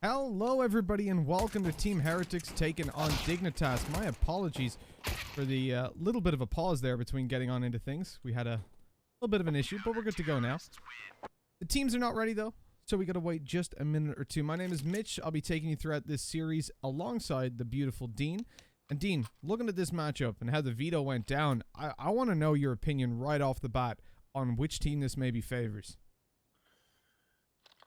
Hello everybody and welcome to Team Heretics taking on Dignitas. My apologies for the little bit of a pause there between getting on into things. We had a little bit of an issue, but we're good to go now. The teams are not ready though, so we gotta wait just a minute or two. My name is Mitch. I'll be taking you throughout this series alongside the beautiful Dean. And Dean, looking at this matchup and how the veto went down, I want to know your opinion right off the bat on which team this maybe favors.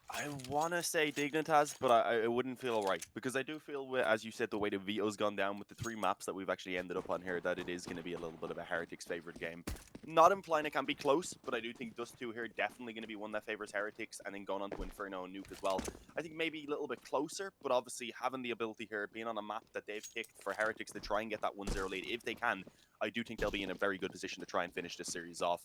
I want to say Dignitas, but it wouldn't feel right because I do feel, as you said, the way the veto's gone down with the 3 maps that we've actually ended up on here, that it is going to be a little bit of a Heretics favored game. Not implying it can be close, but I do think Dust2 here definitely going to be one that favors Heretics, and then going on to Inferno and Nuke as well. I think maybe a little bit closer, but obviously having the ability here, being on a map that they've picked for Heretics to try and get that 1-0 lead, if they can, I do think they'll be in a very good position to try and finish this series off.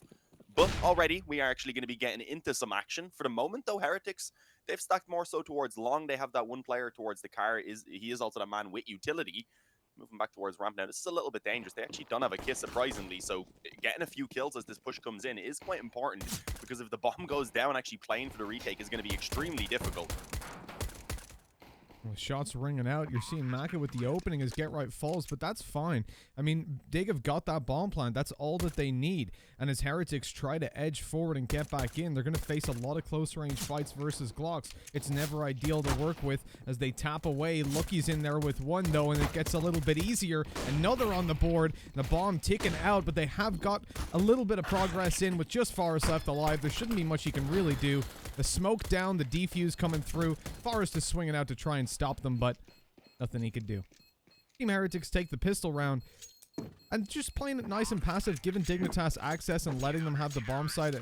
But already, we are actually going to be getting into some action. For the moment, though, Heretics, they've stacked more so towards long. They have that one player towards the car. He is also the man with utility. Moving back towards ramp now. This is a little bit dangerous. They actually don't have a kiss, surprisingly. So getting a few kills as this push comes in is quite important, because if the bomb goes down, actually playing for the retake is going to be extremely difficult. Well, shots ringing out. You're seeing Maka with the opening as Get Right falls, but that's fine. I mean, Dig have got that bomb plant. That's all that they need. And as Heretics try to edge forward and get back in, they're going to face a lot of close range fights versus Glocks. It's never ideal to work with as they tap away. Lucky's in there with one, though, and it gets a little bit easier. Another on the board. The bomb ticking out, but they have got a little bit of progress in with just Forest left alive. There shouldn't be much he can really do. The smoke down, the defuse coming through. Forest is swinging out to try and stop them, but nothing he could do. Team Heretics take the pistol round and just playing it nice and passive, giving Dignitas access and letting them have the bomb site.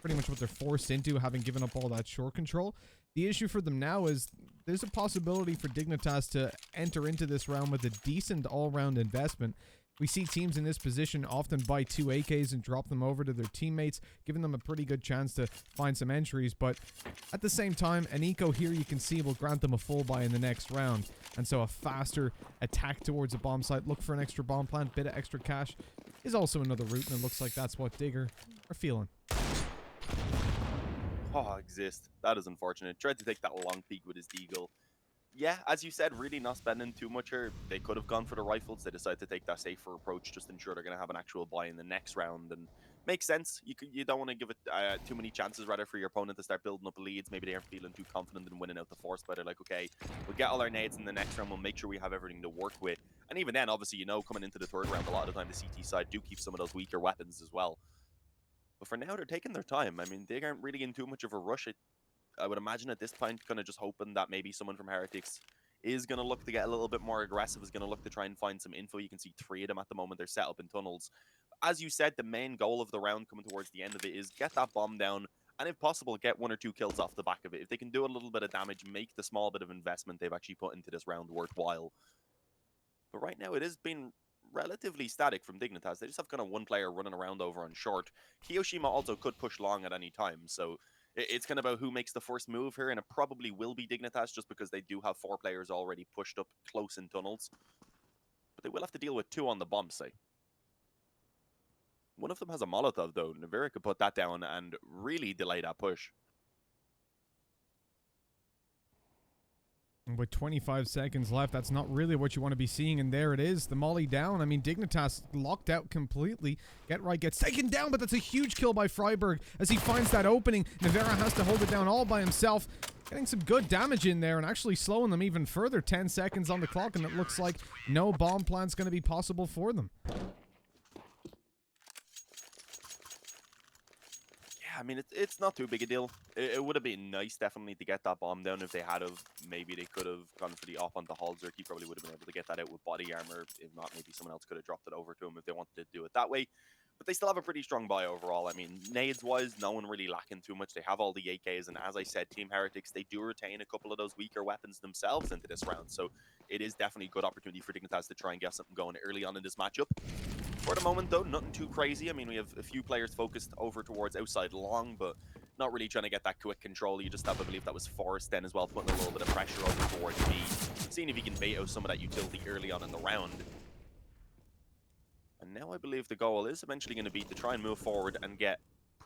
Pretty much what they're forced into, having given up all that short control. The issue for them now is there's a possibility for Dignitas to enter into this round with a decent all-round investment. We see teams in this position often buy 2 AKs and drop them over to their teammates, giving them a pretty good chance to find some entries. But at the same time, an eco here you can see will grant them a full buy in the next round. And so a faster attack towards a bomb site, look for an extra bomb plant, bit of extra cash, is also another route, and it looks like that's what Digger are feeling. Oh, exist. That is unfortunate. Tried to take that long peek with his deagle. Yeah, as you said, really not spending too much here. They could have gone for the rifles. They decided to take that safer approach, just ensure they're going to have an actual buy in the next round. And makes sense. You don't want to give it too many chances, rather, for your opponent to start building up leads. Maybe they aren't feeling too confident in winning out the force, but they're like, okay, we'll get all our nades in the next round. We'll make sure we have everything to work with. And even then, obviously, coming into the third round, a lot of the time the CT side do keep some of those weaker weapons as well. But for now, they're taking their time. I mean, they aren't really in too much of a rush. I would imagine at this point, kind of just hoping that maybe someone from Heretics is going to look to get a little bit more aggressive, is going to look to try and find some info. You can see 3 of them at the moment. They're set up in tunnels. As you said, the main goal of the round coming towards the end of it is get that bomb down, and if possible, get 1 or 2 kills off the back of it. If they can do a little bit of damage, make the small bit of investment they've actually put into this round worthwhile. But right now, it has been relatively static from Dignitas. They just have kind of one player running around over on short. Kiyoshima also could push long at any time, so it's kind of about who makes the first move here, and it probably will be Dignitas just because they do have 4 players already pushed up close in tunnels. But they will have to deal with 2 on the bomb site. One of them has a Molotov, though. Navira could put that down and really delay that push. With 25 seconds left, that's not really what you want to be seeing, and there it is, the molly down. I mean, Dignitas locked out completely. Get Right gets taken down, but that's a huge kill by Freiberg as he finds that opening. Navera has to hold it down all by himself, getting some good damage in there and actually slowing them even further. 10 seconds on the clock, and it looks like no bomb plant's going to be possible for them. I mean, it's not too big a deal. It would have been nice, definitely, to get that bomb down if they had of. Maybe they could have gone for the op onto Halzerk. He probably would have been able to get that out with body armor. If not, maybe someone else could have dropped it over to him if they wanted to do it that way. But they still have a pretty strong buy overall. I mean, nades-wise, no one really lacking too much. They have all the AKs, and as I said, Team Heretics, they do retain a couple of those weaker weapons themselves into this round. So it is definitely a good opportunity for Dignitas to try and get something going early on in this matchup. For the moment, though, nothing too crazy. I mean, we have a few players focused over towards outside long, but not really trying to get that quick control. You just have to believe that was Forrest then as well, putting a little bit of pressure over towards B, seeing if he can bait out some of that utility early on in the round. And now I believe the goal is eventually going to be to try and move forward and get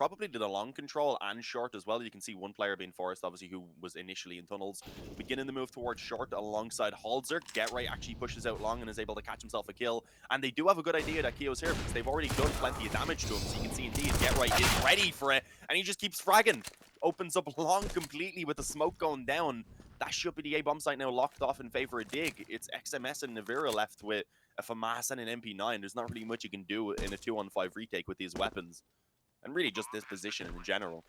probably did a long control and short as well. You can see one player being forced, obviously, who was initially in tunnels, beginning the move towards short alongside Halzer. Get right actually pushes out long and is able to catch himself a kill. And they do have a good idea that Kio's here because they've already done plenty of damage to him. So you can see indeed Get right is ready for it, and he just keeps fragging. Opens up long completely with the smoke going down. That should be the A bomb site now locked off in favor of Dig. It's XMS and Navira left with a FAMAS and an MP9. There's not really much you can do in a 2-on-5 retake with these weapons. And really just this position in general.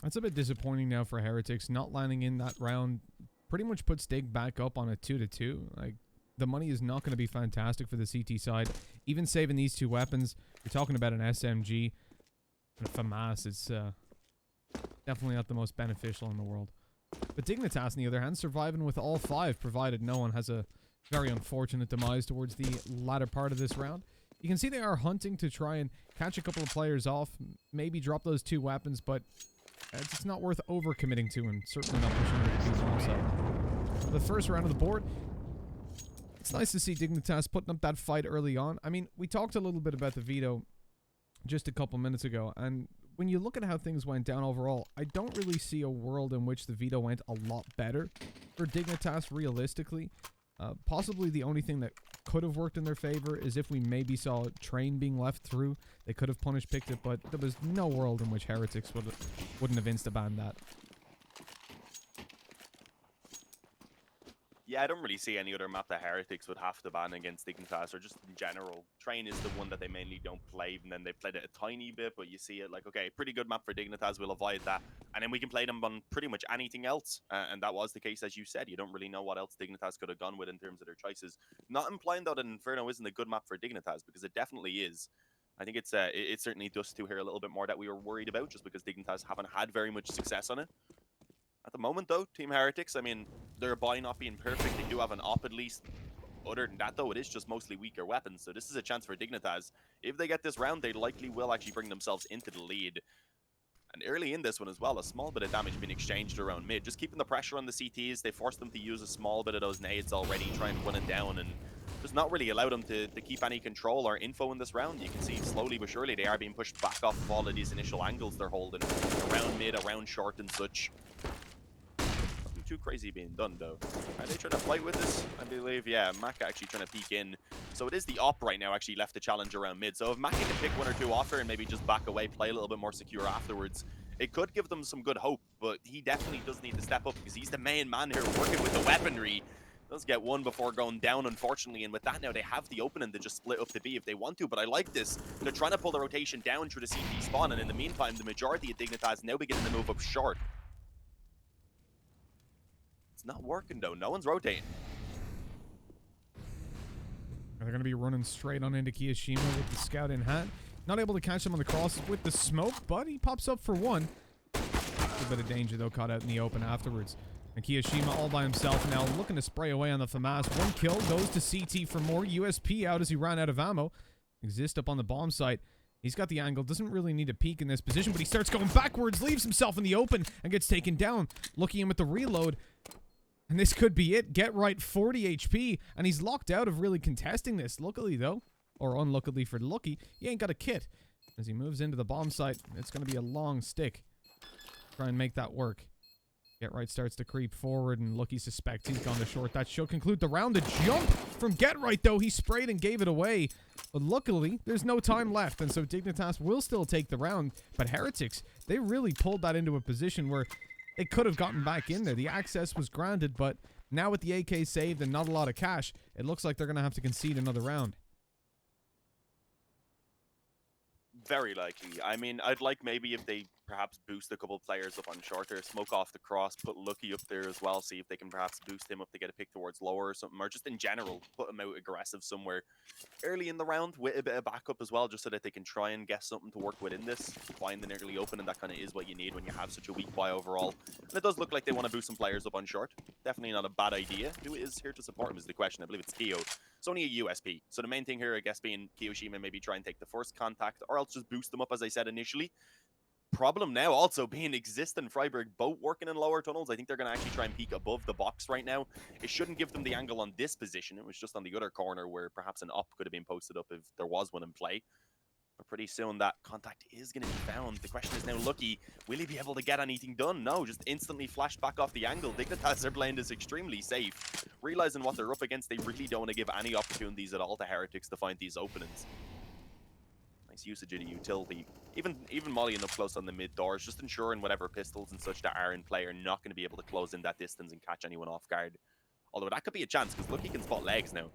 That's a bit disappointing now for Heretics. Not landing in that round pretty much puts Dig back up on a 2-2. Like, the money is not going to be fantastic for the CT side. Even saving these two weapons, you're talking about an SMG and a FAMAS. It's definitely not the most beneficial in the world. But Dignitas, on the other hand, surviving with all 5, provided no one has a very unfortunate demise towards the latter part of this round. You can see they are hunting to try and catch a couple of players off, maybe drop those 2 weapons, but it's not worth overcommitting to, and certainly not pushing them to do so. The first round of the board, it's nice to see Dignitas putting up that fight early on. I mean, we talked a little bit about the veto just a couple minutes ago, and when you look at how things went down overall, I don't really see a world in which the veto went a lot better for Dignitas realistically. Possibly the only thing that could have worked in their favor is if we maybe saw a train being left through. They could have picked it, but there was no world in which Heretics wouldn't have insta-banned that. Yeah, I don't really see any other map that Heretics would have to ban against Dignitas, or just in general. Train is the one that they mainly don't play, and then they played it a tiny bit, but you see it like, okay, pretty good map for Dignitas, we'll avoid that. And then we can play them on pretty much anything else. And that was the case, as you said. You don't really know what else Dignitas could have gone with in terms of their choices. Not implying, though, that Inferno isn't a good map for Dignitas, because it definitely is. I think it's certainly Dust2 here a little bit more that we were worried about, just because Dignitas haven't had very much success on it. At the moment, though, Team Heretics, I mean, their buy not being perfect, they do have an op at least. Other than that, though, it is just mostly weaker weapons, so this is a chance for Dignitas. If they get this round, they likely will actually bring themselves into the lead. And early in this one as well, a small bit of damage being exchanged around mid. Just keeping the pressure on the CTs, they forced them to use a small bit of those nades already, try and run it down, and just not really allow them to keep any control or info in this round. You can see slowly but surely they are being pushed back off of all of these initial angles they're holding. Around mid, around short and such. Too crazy being done, though. Are they trying to fight with this? I believe, yeah, Maka actually trying to peek in. So it is the op right now actually left the challenge around mid. So if Maka can pick 1 or 2 off her and maybe just back away, play a little bit more secure afterwards, it could give them some good hope. But he definitely does need to step up because he's the main man here working with the weaponry. Does get 1 before going down, unfortunately. And with that now, they have the opening to just split up to B if they want to. But I like this. They're trying to pull the rotation down through the CT spawn. And in the meantime, the majority of Dignitas now beginning to move up short. It's not working, though. No one's rotating. They're going to be running straight on into Kiyoshima with the scout in hand. Not able to catch him on the crosses with the smoke, but he pops up for 1. A bit of danger, though, caught out in the open afterwards. And Kiyoshima all by himself now, looking to spray away on the FAMAS. 1 kill, goes to CT for more. USP out as he ran out of ammo. Exist up on the bomb site. He's got the angle, doesn't really need a peek in this position, but he starts going backwards, leaves himself in the open, and gets taken down. Looking in with the reload. And this could be it. Get right, 40 HP, and he's locked out of really contesting this. Luckily, though, or unluckily for Lucky, he ain't got a kit. As he moves into the bomb site, it's going to be a long stick. Try and make that work. Get right starts to creep forward, and Lucky suspects he's gone to short. That should conclude the round. A jump from Get Right, though. He sprayed and gave it away. But luckily, there's no time left, and so Dignitas will still take the round. But Heretics, they really pulled that into a position where they could have gotten back in there. The access was granted, but now with the AK saved and not a lot of cash, it looks like they're going to have to concede another round. Very likely. I mean, I'd like maybe if they perhaps boost a couple players up on shorter, smoke off the cross, put Lucky up there as well, see if they can perhaps boost him up to get a pick towards lower or something, or just in general, put him out aggressive somewhere early in the round with a bit of backup as well, just so that they can try and guess something to work within this, find an early open, and that kind of is what you need when you have such a weak buy overall. And it does look like they want to boost some players up on short. Definitely not a bad idea. Who is here to support him is the question. I believe it's Kyo. It's only a USP. So the main thing here, I guess, being Kiyoshima maybe try and take the first contact, or else just boost them up, as I said initially. problem now also being Exist and Freiburg both working in lower tunnels. I think they're going to actually try and peek above the box right now. It shouldn't give them the angle on this position. It was just on the other corner where perhaps an up could have been posted up if there was one in play. But pretty soon that contact is going to be found. The question is now, Lucky, will he be able to get anything done? No, just instantly flashed back off the angle. Dignitas are playing this extremely safe. Realizing what they're up against, they really don't want to give any opportunities at all to Heretics to find these openings. Nice usage of the utility. Even mollying up close on the mid doors, just ensuring whatever pistols and such that are in play are not going to be able to close in that distance and catch anyone off guard. Although that could be a chance, because Lucky can spot legs now.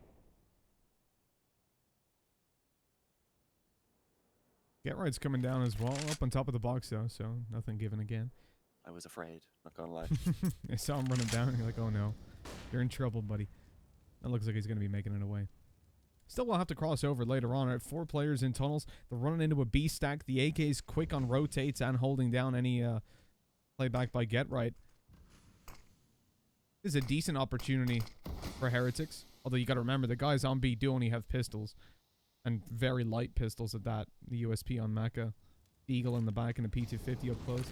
Get Right's coming down as well, up on top of the box though, so nothing given again. I was afraid, not gonna lie. I saw him running down and you're like, oh no, you're in trouble, buddy. That looks like he's going to be making it away. Still, we'll have to cross over later on. All right, 4 players in tunnels. They're running into a B stack. The AK is quick on rotates and holding down any playback by Get Right. This is a decent opportunity for Heretics. Although you got to remember, the guys on B do only have pistols. And very light pistols at that. The USP on Mecha. Eagle in the back and the P250 up close.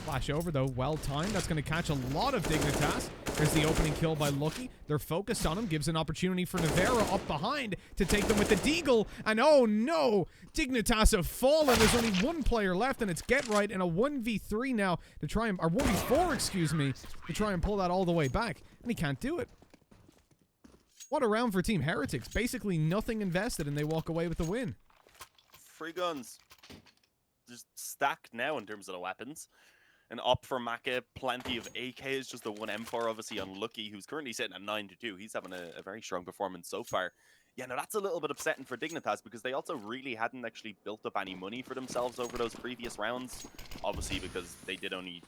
Flash over though, well timed. That's going to catch a lot of Dignitas. There's the opening kill by Lucky. They're focused on him. Gives an opportunity for Navarra up behind to take them with the Deagle. And oh no, Dignitas have fallen. There's only one player left, and it's Get Right in a 1v3 now to try and, or 1v4, excuse me, to try and pull that all the way back. And he can't do it. What a round for Team Heretics. Basically nothing invested, and they walk away with the win. Free guns. Just stacked now in terms of the weapons. And up for Maka, plenty of AKs, just the one M4 obviously on Lucky, who's currently sitting at 9-2. He's having a very strong performance so far. Yeah, no, that's a little bit upsetting for Dignitas because they also really hadn't actually built up any money for themselves over those previous rounds. Obviously because they didn't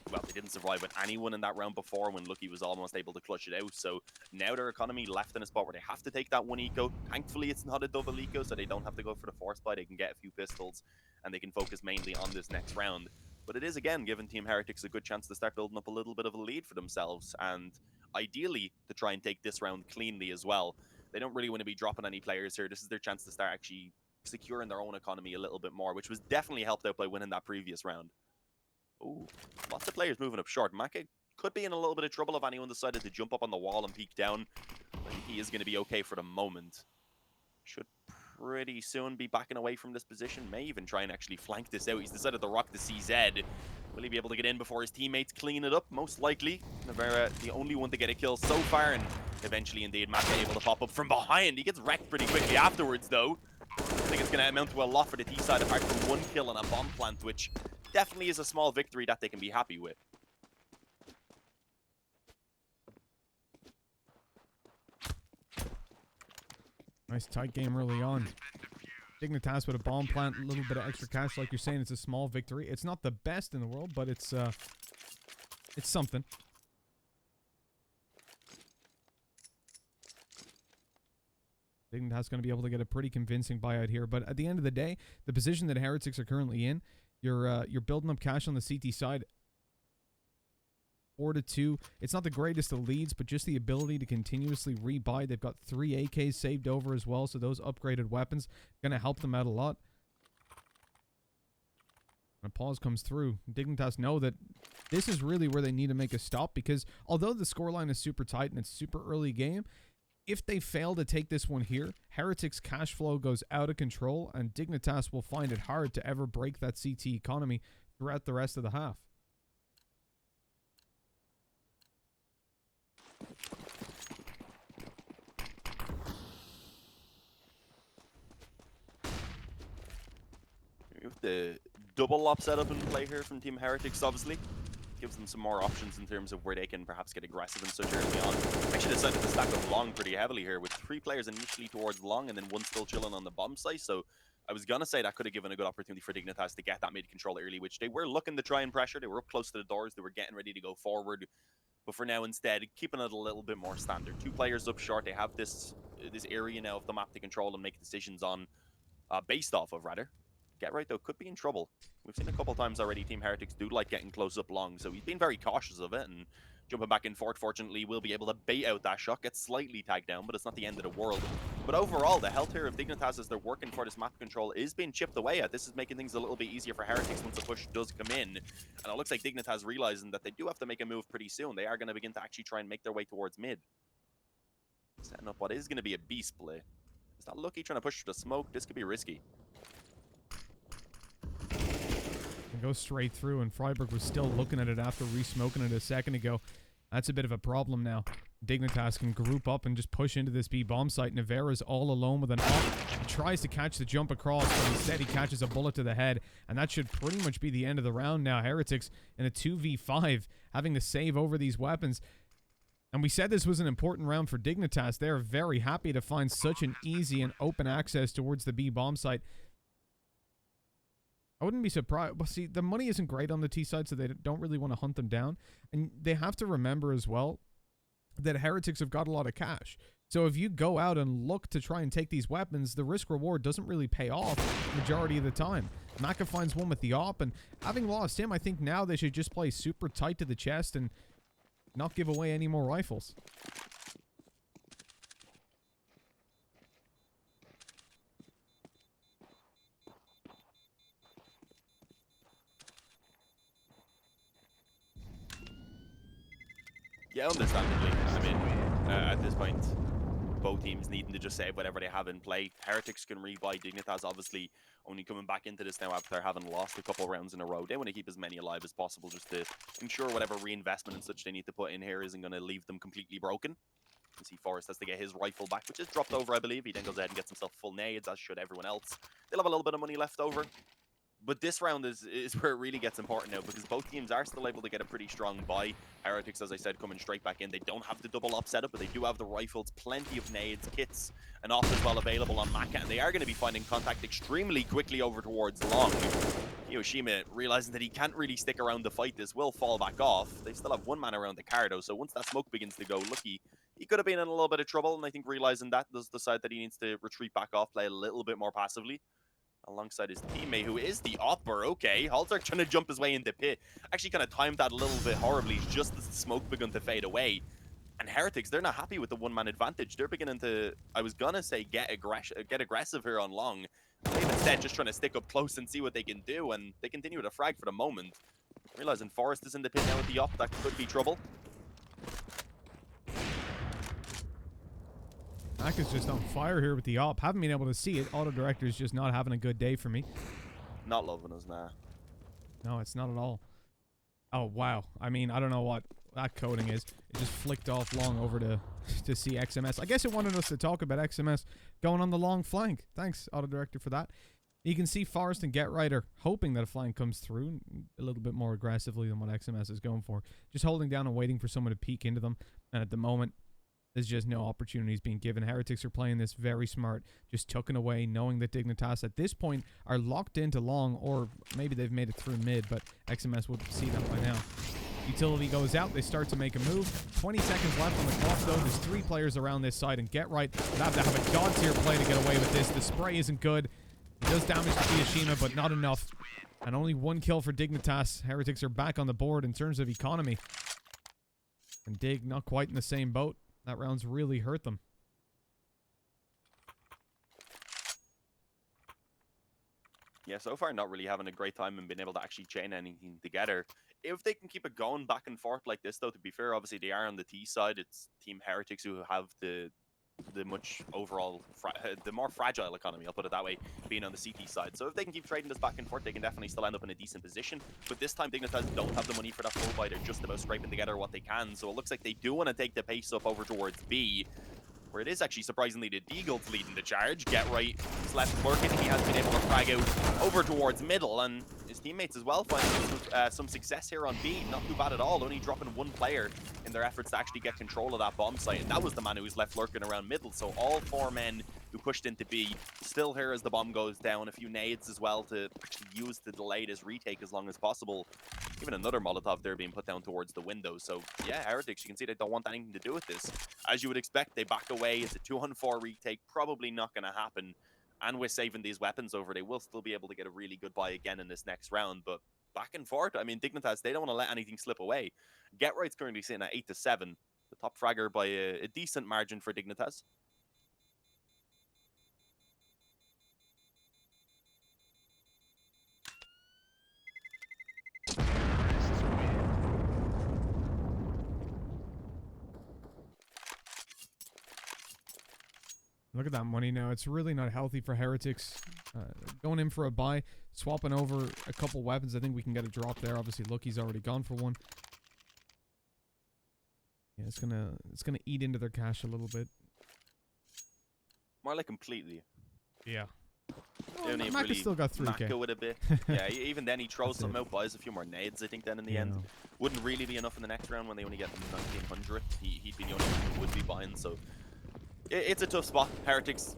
survive with anyone in that round before when Lucky was almost able to clutch it out. So now their economy left in a spot where they have to take that one eco. Thankfully, it's not a double eco, so they don't have to go for the force buy. They can get a few pistols and they can focus mainly on this next round. But it is, again, giving Team Heretics a good chance to start building up a little bit of a lead for themselves, and ideally to try and take this round cleanly as well. They don't really want to be dropping any players here. This is their chance to start actually securing their own economy a little bit more, which was definitely helped out by winning that previous round. Ooh, lots of players moving up short. Maka could be in a little bit of trouble if anyone decided to jump up on the wall and peek down. I think he is going to be okay for the moment. Should pretty soon be backing away from this position. May even try and actually flank this out. He's decided to rock the CZ. Will he be able to get in before his teammates clean it up? Most likely. Navarra, the only one to get a kill so far, and eventually indeed Maka able to pop up from behind. He gets wrecked pretty quickly afterwards though. I think it's going to amount to a lot for the T side apart from one kill on a bomb plant, which definitely is a small victory that they can be happy with. Nice tight game early on. Dignitas with a bomb plant, a little bit of extra cash, like you're saying. It's a small victory. It's not the best in the world, but it's something. Dignitas going to be able to get a pretty convincing buyout here, but at the end of the day, the position that Heretics are currently in, you're building up cash on the CT side. 4-2. It's not the greatest of leads, but just the ability to continuously rebuy. They've got 3 AKs saved over as well, so those upgraded weapons going to help them out a lot. And a pause comes through. Dignitas know that this is really where they need to make a stop, because although the scoreline is super tight and it's super early game, if they fail to take this one here, Heretics' cash flow goes out of control, and Dignitas will find it hard to ever break that CT economy throughout the rest of the half. With the double op setup in play here from Team Heretics, obviously gives them some more options in terms of where they can perhaps get aggressive and such early on. Actually decided to stack up long pretty heavily here with 3 players initially towards long and then 1 still chilling on the bomb site. So I was gonna say that could have given a good opportunity for Dignitas to get that mid control early, which they were looking to try and pressure. They were up close to the doors. They were getting ready to go forward. But for now, instead, keeping it a little bit more standard. 2 players up short. They have this area now of the map to control and make decisions on, based off of, rather. Get Right, though, could be in trouble. We've seen a couple times already Team Heretics do like getting close up long, so he's been very cautious of it, and jumping back in for it, fortunately, will be able to bait out that shot, get slightly tagged down, but it's not the end of the world. But overall, the health here of Dignitas as they're working for this map control is being chipped away at. This is making things a little bit easier for Heretics once the push does come in. And it looks like Dignitas realizing that they do have to make a move pretty soon. They are going to begin to actually try and make their way towards mid. Setting up what is going to be a beast play. Is that Lucky trying to push through the smoke? This could be risky. And go straight through, and Freiburg was still looking at it after re-smoking it a second ago. That's a bit of a problem now. Dignitas can group up and just push into this B bomb site. Navarra's all alone with an op. He tries to catch the jump across, but instead he catches a bullet to the head, and that should pretty much be the end of the round now. Heretics in a 2v5, having to save over these weapons. And we said this was an important round for Dignitas. They're very happy to find such an easy and open access towards the B bomb site. I wouldn't be surprised. Well, see, the money isn't great on the T side, so they don't really want to hunt them down. And they have to remember as well that Heretics have got a lot of cash. So if you go out and look to try and take these weapons, the risk-reward doesn't really pay off majority of the time. Maka finds one with the op, and having lost him, I think now they should just play super tight to the chest and not give away any more rifles. Yeah, understandably. I mean, at this point, both teams needing to just save whatever they have in play. Heretics can rebuy. Dignitas obviously only coming back into this now after having lost a couple rounds in a row. They want to keep as many alive as possible just to ensure whatever reinvestment and such they need to put in here isn't going to leave them completely broken. You see Forrest has to get his rifle back, which is dropped over, I believe. He then goes ahead and gets himself full nades, as should everyone else. They'll have a little bit of money left over. But this round is where it really gets important now, because both teams are still able to get a pretty strong buy. Heretics, as I said, coming straight back in. They don't have the double op setup, but they do have the rifles, plenty of nades, kits, and off as well available on Maka. And they are going to be finding contact extremely quickly over towards long. Kiyoshima, realizing that he can't really stick around the fight, this will fall back off. They still have one man around the car, though, so once that smoke begins to go, Lucky, he could have been in a little bit of trouble, and I think realizing that does decide that he needs to retreat back off, play a little bit more passively. Alongside his teammate, who is the opper. Okay, Halter trying to jump his way into pit. Actually kind of timed that a little bit horribly just as the smoke begun to fade away. And Heretics, they're not happy with the one-man advantage. They're beginning to, I was gonna say, get aggressive here on long. They've instead just trying to stick up close and see what they can do, and they continue to frag for the moment. Realizing Forrest is in the pit now with the op, that could be trouble. Maka's just on fire here with the op. Haven't been able to see it. Auto Director's just not having a good day for me. Not loving us, nah. No, it's not at all. Oh, wow. I mean, I don't know what that coding is. It just flicked off long over to see XMS. I guess it wanted us to talk about XMS going on the long flank. Thanks, Auto Director, for that. You can see Forrest and GetRight are hoping that a flank comes through a little bit more aggressively than what XMS is going for. Just holding down and waiting for someone to peek into them. And at the moment, there's just no opportunities being given. Heretics are playing this very smart, just tucking away, knowing that Dignitas at this point are locked into long, or maybe they've made it through mid, but XMS would see that by now. Utility goes out, they start to make a move. 20 seconds left on the clock though. There's 3 players around this side, and GetRight would have to have a god tier play to get away with this. The spray isn't good. It does damage to Kiyoshima, but not enough. And only 1 kill for Dignitas. Heretics are back on the board in terms of economy. And Dig not quite in the same boat. That round's really hurt them. Yeah, so far not really having a great time and being able to actually chain anything together. If they can keep it going back and forth like this, though, to be fair, obviously they are on the T side. It's Team Heretics who have the much overall, the more fragile economy, I'll put it that way, being on the CT side. So if they can keep trading this back and forth, they can definitely still end up in a decent position. But this time, Dignitas don't have the money for that full buy. They're just about scraping together what they can. So it looks like they do want to take the pace up over towards B, where it is actually surprisingly the Deagle's leading the charge. GetRight is left working. He has been able to frag out over towards middle, and his teammates as well finding some success here on B. Not too bad at all, only dropping 1 player in their efforts to actually get control of that bomb site, and that was the man who was left lurking around middle. So all 4 men who pushed into B still here as the bomb goes down. A few nades as well to actually use to delay this retake as long as possible. Even another Molotov there being put down towards the window. So yeah, Heretics, you can see they don't want anything to do with this. As you would expect, they back away. It's a 2-on-4 retake, probably not going to happen. And with saving these weapons over, they will still be able to get a really good buy again in this next round. But back and forth, I mean, Dignitas, they don't want to let anything slip away. GetRight's currently sitting at 8-7. The top fragger by a decent margin for Dignitas. Look at that money now. It's really not healthy for Heretics. Going in for a buy, swapping over a couple weapons. I think we can get a drop there. Obviously, Lucky's already gone for one. Yeah, it's gonna eat into their cash a little bit. More like completely. Yeah. Well, Maka really still got 3K. Maka with a bit. Yeah, even then he throws something out, buys a few more nades, I think, then in the end. Wouldn't really be enough in the next round when they only get 1900. He'd be the only one who would be buying, so... It's a tough spot. Heretics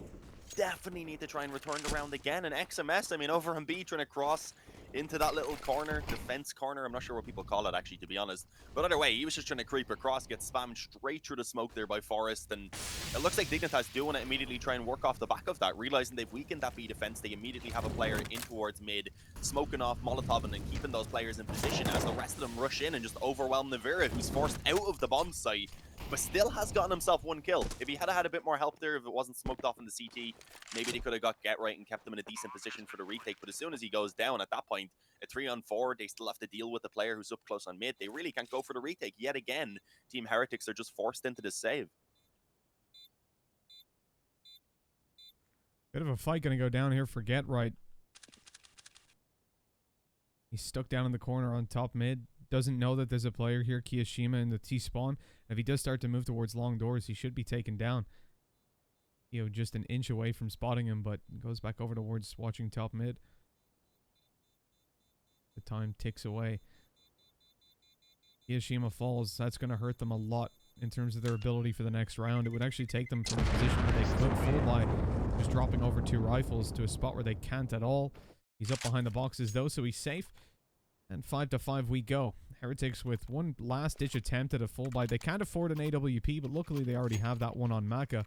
definitely need to try and return the round again. And XMS, I mean, over on B, trying to cross into that little corner, defense corner. I'm not sure what people call it, actually, to be honest. But either way, he was just trying to creep across, get spammed straight through the smoke there by Forest. And it looks like Dignitas do want to immediately try and work off the back of that, realizing they've weakened that B defense. They immediately have a player in towards mid, smoking off Molotov and then keeping those players in position as the rest of them rush in and just overwhelm Navira, who's forced out of the bomb site, but still has gotten himself one kill. If he had had a bit more help there, if it wasn't smoked off in the CT, maybe they could have got Get Right and kept them in a decent position for the retake. But as soon as he goes down, at that point, a 3-on-4, they still have to deal with the player who's up close on mid. They really can't go for the retake. Yet again, Team Heretics are just forced into this save. Bit of a fight going to go down here for Get Right. He's stuck down in the corner on top mid. Doesn't know that there's a player here, Kiyashima, in the T-spawn. If he does start to move towards long doors, he should be taken down. You know, just an inch away from spotting him, but goes back over towards watching top mid. The time ticks away. Kiyashima falls. That's going to hurt them a lot in terms of their ability for the next round. It would actually take them from a position where they could full by just dropping over 2 rifles to a spot where they can't at all. He's up behind the boxes, though, so he's safe. And 5-5 we go. Heretics with one last-ditch attempt at a full buy. They can't afford an AWP, but luckily they already have that one on Maka.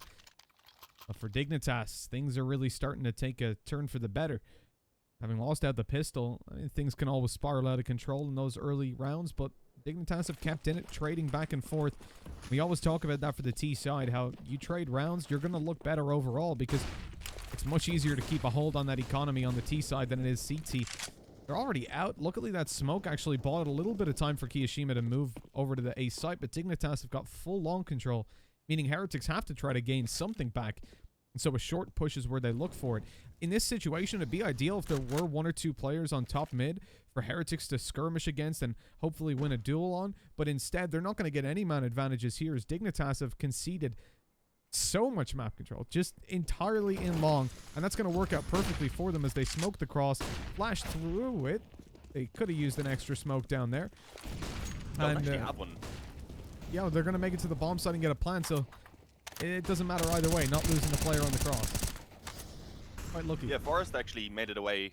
But for Dignitas, things are really starting to take a turn for the better. Having lost out the pistol, I mean, things can always spiral out of control in those early rounds, but Dignitas have kept in it, trading back and forth. We always talk about that for the T side, how you trade rounds, you're going to look better overall because it's much easier to keep a hold on that economy on the T side than it is CT. They're already out. Luckily, that smoke actually bought a little bit of time for Kiyashima to move over to the A site, but Dignitas have got full long control, meaning Heretics have to try to gain something back. And so a short push is where they look for it. In this situation, it'd be ideal if there were 1 or 2 players on top mid for Heretics to skirmish against and hopefully win a duel on, but instead, they're not going to get any man advantages here as Dignitas have conceded so much map control, just entirely in long, and that's going to work out perfectly for them as they smoke the cross, flash through it. They could have used an extra smoke down there. Don't actually have one. Yeah, they're going to make it to the bomb site and get a plant, so it doesn't matter either way, not losing the player on the cross. Quite lucky. Yeah, Forrest actually made it away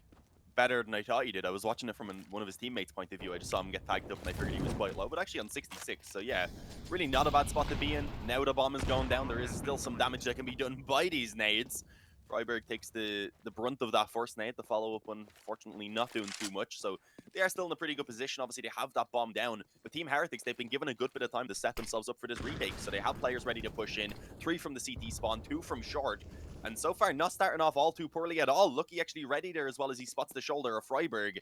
better than I thought he did. I was watching it from one of his teammates' point of view. I just saw him get tagged up and I figured he was quite low, but actually on 66. So yeah, really not a bad spot to be in. Now the bomb is going down. There is still some damage that can be done by these nades. Freiburg takes the brunt of that first nade. The follow-up one, fortunately, not doing too much. So they are still in a pretty good position. Obviously, they have that bomb down. But Team Heretics, they've been given a good bit of time to set themselves up for this retake. So they have players ready to push in. 3 from the CT spawn, 2 from short. And so far, not starting off all too poorly at all. Lucky actually ready there as well as he spots the shoulder of Freiburg.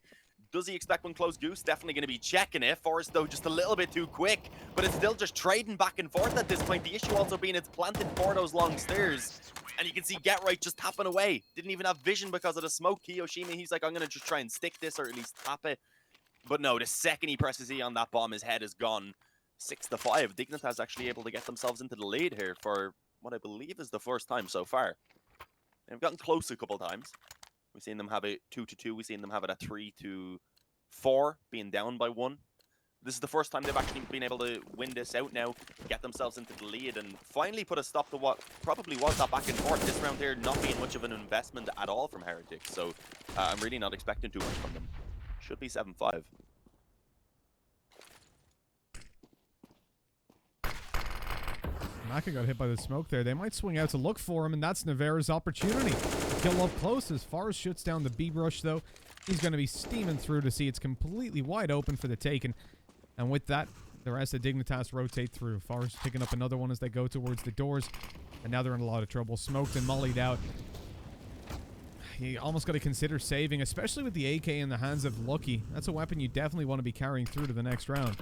Does he expect one close goose? Definitely going to be checking it. Forrest, though, just a little bit too quick. But it's still just trading back and forth at this point. The issue also being it's planted for those long stairs. And you can see Get Right just tapping away. Didn't even have vision because of the smoke. Kiyoshima, he's like, I'm going to just try and stick this or at least tap it. But no, the second he presses E on that bomb, his head is gone. 6-5. Dignitas actually able to get themselves into the lead here for what I believe is the first time so far. They've gotten close a couple times. We've seen them have it 2-2. We've seen them have it at 3-4, being down by 1. This is the first time they've actually been able to win this out now, get themselves into the lead, and finally put a stop to what probably was that back and forth. This round here not being much of an investment at all from Heretics, so I'm really not expecting too much from them. Should be 7-5. Maka got hit by the smoke there. They might swing out to look for him, and that's Navarra's opportunity. Kill up close as Forrest shoots down the B rush, though. He's going to be steaming through to see it's completely wide open for the taken. And with that, the rest of Dignitas rotate through. Forrest picking up another one as they go towards the doors. And now they're in a lot of trouble. Smoked and mollied out. You almost got to consider saving, especially with the AK in the hands of Lucky. That's a weapon you definitely want to be carrying through to the next round.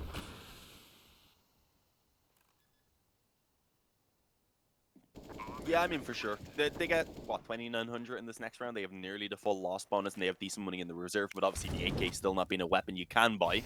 Yeah, I mean, for sure. They get, what, 2,900 in this next round? They have nearly the full loss bonus, and they have decent money in the reserve, but obviously the AK still not being a weapon you can buy.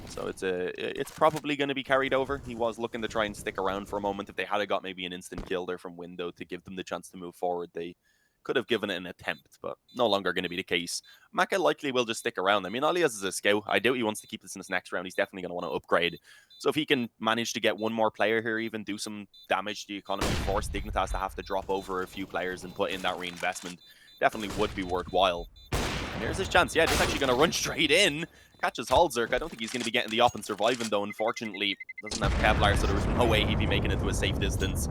So it's probably going to be carried over. He was looking to try and stick around for a moment. If they had got maybe an instant kill there from window to give them the chance to move forward, they could have given it an attempt, but no longer going to be the case. Maka likely will just stick around. I mean, all he has is a scout. I doubt he wants to keep this in this next round. He's definitely going to want to upgrade. So if he can manage to get one more player here, even do some damage to the economy, force Dignitas to have to drop over a few players and put in that reinvestment, definitely would be worthwhile. And here's his chance. Yeah, just actually going to run straight in. Catches Halzerk. I don't think he's going to be getting the op and surviving, though. Unfortunately, doesn't have Kevlar, so there's no way he'd be making it to a safe distance.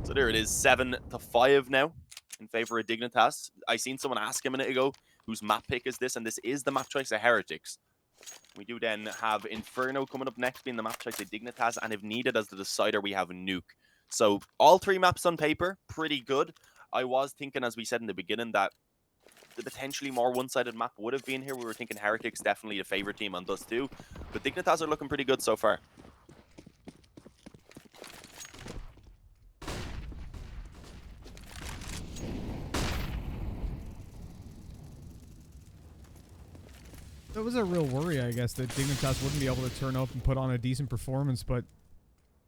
So there it is, 7-5 now in favor of Dignitas. I seen someone ask a minute ago, whose map pick is this? And this is the map choice of Heretics. We do then have Inferno coming up next, being the map choice of Dignitas, and if needed as the decider, we have Nuke. So all three maps on paper, pretty good. I was thinking, as we said in the beginning, that the potentially more one-sided map would have been here. We were thinking Heretics definitely a favorite team on Dust2, but Dignitas are looking pretty good so far. That was a real worry, I guess, that Dignitas wouldn't be able to turn up and put on a decent performance, but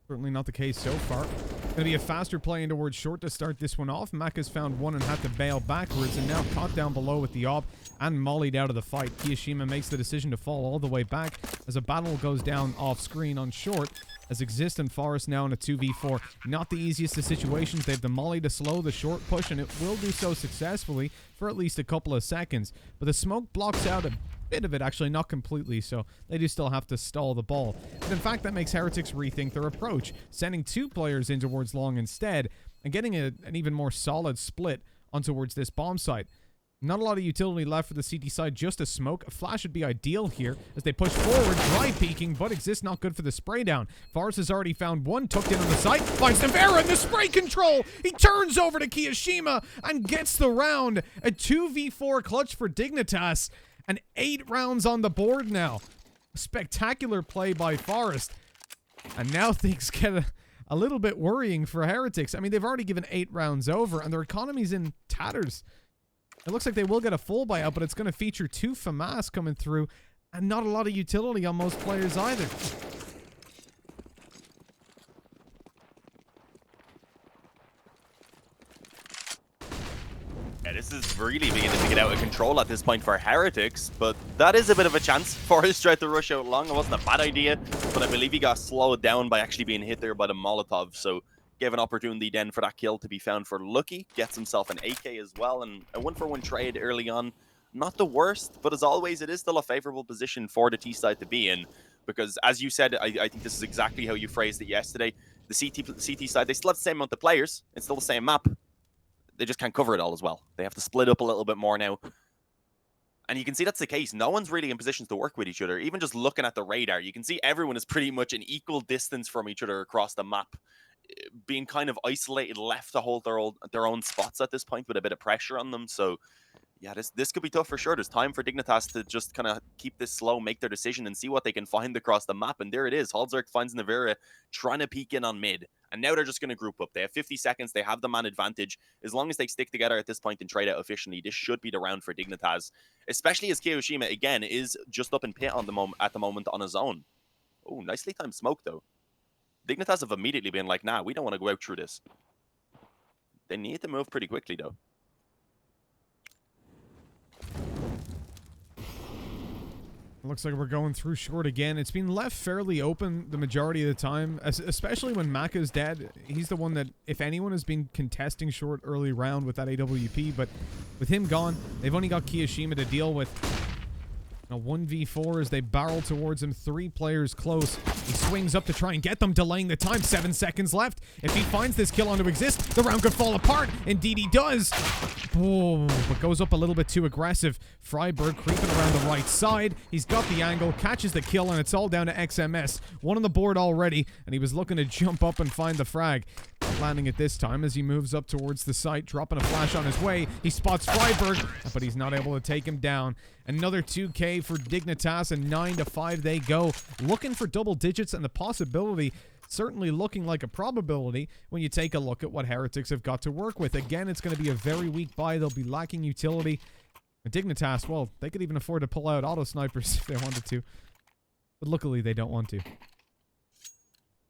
certainly not the case so far. Going to be a faster play in towards short to start this one off. Maka's found one and had to bail backwards, and now caught down below with the op and mollied out of the fight. Kiyashima makes the decision to fall all the way back as a battle goes down off screen on short, as Exist and Forest now in a 2v4. Not the easiest of situations. They have the molly to slow the short push, and it will do so successfully for at least a couple of seconds. But the smoke blocks out a bit of it, actually, not completely, so they do still have to stall the ball. But in fact, that makes Heretics rethink their approach, sending two players in towards long instead, and getting an even more solid split on towards this bomb site. Not a lot of utility left for the CT side, just a smoke. A flash would be ideal here as they push forward, dry peeking, but Exist not good for the spray down. Forrest has already found one, tucked in on the site, finds Nevera in the spray control. He turns over to Kiyashima and gets the round. A 2v4 clutch for Dignitas, and 8 rounds on the board now. Spectacular play by Forrest. And now things get a little bit worrying for Heretics. I mean, they've already given 8 rounds over, and their economy's in tatters. It looks like they will get a full buyout, but it's going to feature 2 FAMAS coming through, and not a lot of utility on most players either. Yeah, this is really beginning to get out of control at this point for Heretics, but that is a bit of a chance for his tried to rush out long. It wasn't a bad idea, but I believe he got slowed down by actually being hit there by the Molotov, so gave an opportunity then for that kill to be found for Lucky. Gets himself an AK as well, and a 1-for-1 trade early on. Not the worst, but as always, it is still a favorable position for the T-side to be in, because as you said, I think this is exactly how you phrased it yesterday. The CT side, they still have the same amount of players. It's still the same map. They just can't cover it all as well. They have to split up a little bit more now. And you can see that's the case. No one's really in positions to work with each other. Even just looking at the radar, you can see everyone is pretty much an equal distance from each other across the map, being kind of isolated, left to hold their own spots at this point with a bit of pressure on them. So yeah, this could be tough for sure. There's time for Dignitas to just kind of keep this slow, make their decision, and see what they can find across the map. And there it is. Halzerk finds Nevera trying to peek in on mid. And now they're just going to group up. They have 50 seconds. They have the man advantage. As long as they stick together at this point and trade out efficiently, this should be the round for Dignitas. Especially as Kiyashima, again, is just up in pit on at the moment on his own. Oh, nicely timed smoke, though. Dignitas have immediately been like, nah, we don't want to go out through this. They need to move pretty quickly, though. Looks like we're going through short again. It's been left fairly open the majority of the time, especially when Maka's dead. He's the one that, if anyone, has been contesting short early round with that AWP, but with him gone, they've only got Kiyashima to deal with. A 1v4 as they barrel towards him. 3 players close. He swings up to try and get them, delaying the time. 7 seconds left. If he finds this kill onto Exist, the round could fall apart. Indeed he does. Oh, but goes up a little bit too aggressive. Freiberg creeping around the right side. He's got the angle, catches the kill, and it's all down to XMS. 1 on the board already, and he was looking to jump up and find the frag. Not landing it this time as he moves up towards the site, dropping a flash on his way. He spots Freiberg, but he's not able to take him down. Another 2K for Dignitas, and 9-5 they go. Looking for double digits and the possibility certainly looking like a probability when you take a look at what Heretics have got to work with. Again, it's going to be a very weak buy. They'll be lacking utility. Dignitas, well, they could even afford to pull out auto snipers if they wanted to. But luckily, they don't want to.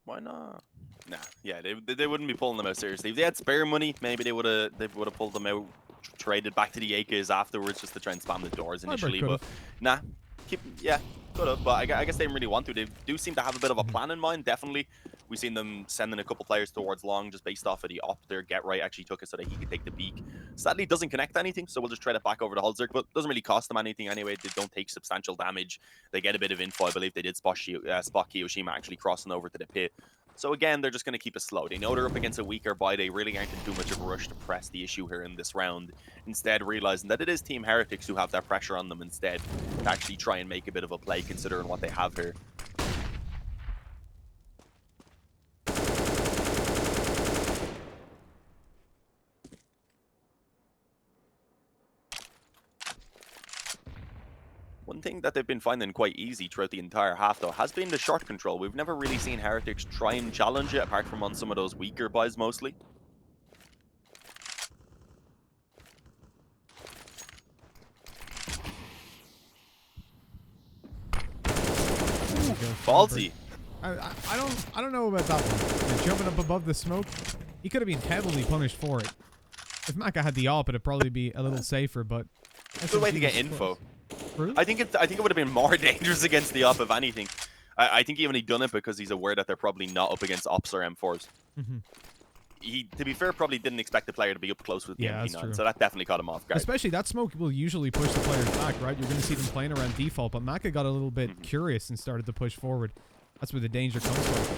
Why not? Nah, yeah, they wouldn't be pulling them out seriously. If they had spare money, maybe they would have pulled them out, traded back to the AKs afterwards just to try and spam the doors initially. But nah, could have. But I guess they didn't really want to. They do seem to have a bit of a plan in mind. Definitely, we've seen them sending a couple players towards long just based off of the op. Their get right actually took it so that he could take the peak. Sadly, doesn't connect anything, so we'll just trade it back over to Hulzerk. But doesn't really cost them anything anyway. They don't take substantial damage. They get a bit of info. I believe they did spot Kiyoshima actually crossing over to the pit. So again, they're just going to keep it slow. They know they're up against a weaker buy. They really aren't in too much of a rush to press the issue here in this round. Instead, realizing that it is Team Heretics who have that pressure on them instead to actually try and make a bit of a play considering what they have here. One thing that they've been finding quite easy throughout the entire half, though, has been the short control. We've never really seen Heretics try and challenge it, apart from on some of those weaker buys mostly. Ballsy. I don't know about that one. Jumping up above the smoke, he could have been heavily punished for it. If Maka had the op, it'd probably be a little safer, but it's a way to get info. I think it would have been more dangerous against the op if anything. I think even he done it because he's aware that they're probably not up against ops or M4s. He, to be fair, probably didn't expect the player to be up close with the MP9, so that definitely caught him off guard. Especially that smoke will usually push the players back, right? You're going to see them playing around default, but Maka got a little bit curious and started to push forward. That's where the danger comes from.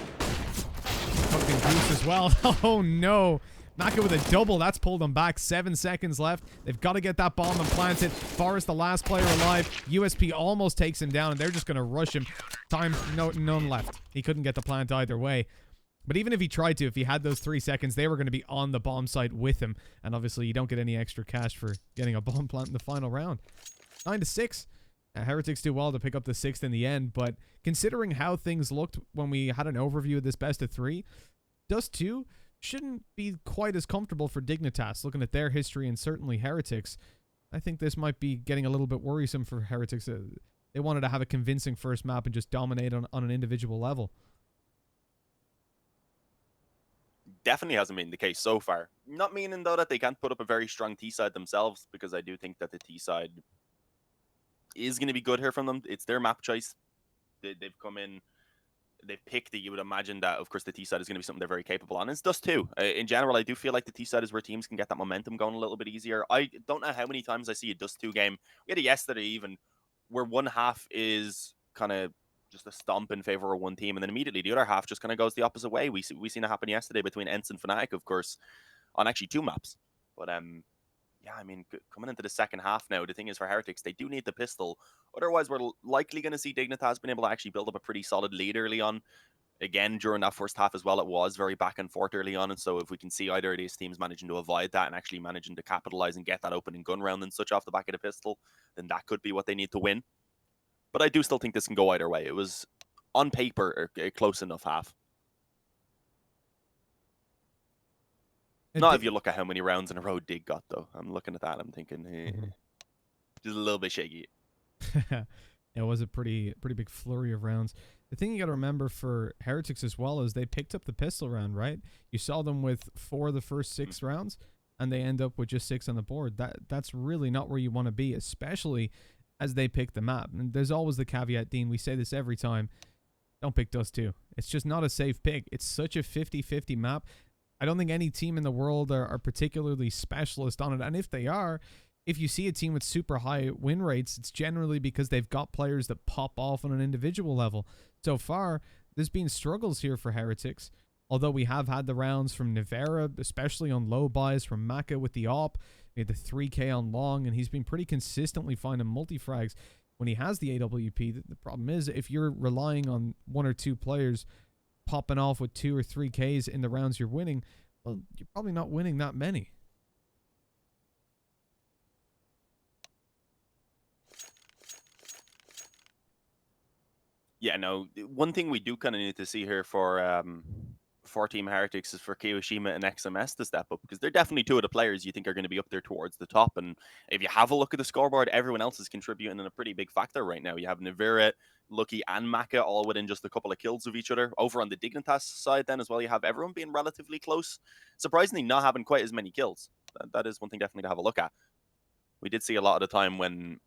Fucking Goose as well. Oh no. Maka with a double. That's pulled them back. 7 seconds left. They've got to get that bomb and plant it. Forrest, the last player alive. USP almost takes him down, and they're just going to rush him. Time, none left. He couldn't get the plant either way. But even if he tried to, if he had those 3 seconds, they were going to be on the bomb site with him. And obviously, you don't get any extra cash for getting a bomb plant in the final round. 9-6. Heretics do well to pick up the 6th in the end, but considering how things looked when we had an overview of this best of 3, Dust2 shouldn't be quite as comfortable for Dignitas. Looking at their history and certainly Heretics, I think this might be getting a little bit worrisome for Heretics. They wanted to have a convincing first map and just dominate on an individual level. Definitely hasn't been the case so far. Not meaning, though, that they can't put up a very strong T-side themselves, because I do think that the T-side is going to be good here from them. It's their map choice. They've come in, they've picked it. You would imagine that, of course, the T-side is going to be something they're very capable on. And it's Dust2. In general, I do feel like the T-side is where teams can get that momentum going a little bit easier. I don't know how many times I see a Dust2 game. We had it yesterday even, where one half is kind of just a stomp in favor of one team, and then immediately the other half just kind of goes the opposite way. We seen it happen yesterday between Ents and Fnatic, of course, on actually 2 maps. But yeah, I mean, coming into the second half now, the thing is for Heretics, they do need the pistol. Otherwise, we're likely going to see Dignitas being able to actually build up a pretty solid lead early on. Again, during that first half as well, it was very back and forth early on, and so if we can see either of these teams managing to avoid that and actually managing to capitalize and get that opening gun round and such off the back of the pistol, then that could be what they need to win. But I do still think this can go either way. It was, on paper, a close enough half. Not if you look at how many rounds in a row Dig got, though. I'm looking at that, I'm thinking, just a little bit shaky. It was a pretty big flurry of rounds. The thing you got to remember for Heretics as well is they picked up the pistol round, right? You saw them with 4 of the first 6 rounds, and they end up with just 6 on the board. That's really not where you want to be, especially as they pick the map. And there's always the caveat, Dean. We say this every time. Don't pick Dust2. It's just not a safe pick. It's such a 50-50 map. I don't think any team in the world are particularly specialist on it. And if they are, if you see a team with super high win rates, it's generally because they've got players that pop off on an individual level. So far, there's been struggles here for Heretics. Although we have had the rounds from Nivera, especially on low buys, from Maka with the op. We had the 3K on long, and he's been pretty consistently finding multi-frags when he has the AWP. The problem is, if you're relying on 1 or 2 players popping off with 2 or 3Ks in the rounds you're winning, well, you're probably not winning that many. Yeah, no. One thing we do kind of need to see here for Team Heretics is for Kiyoshima and XMS to step up, because they're definitely two of the players you think are going to be up there towards the top. And if you have a look at the scoreboard, everyone else is contributing in a pretty big factor right now. You have Navira, Lucky, and Maka all within just a couple of kills of each other. Over on the Dignitas side, then as well, you have everyone being relatively close. Surprisingly, not having quite as many kills. That is one thing definitely to have a look at. We did see a lot of the time when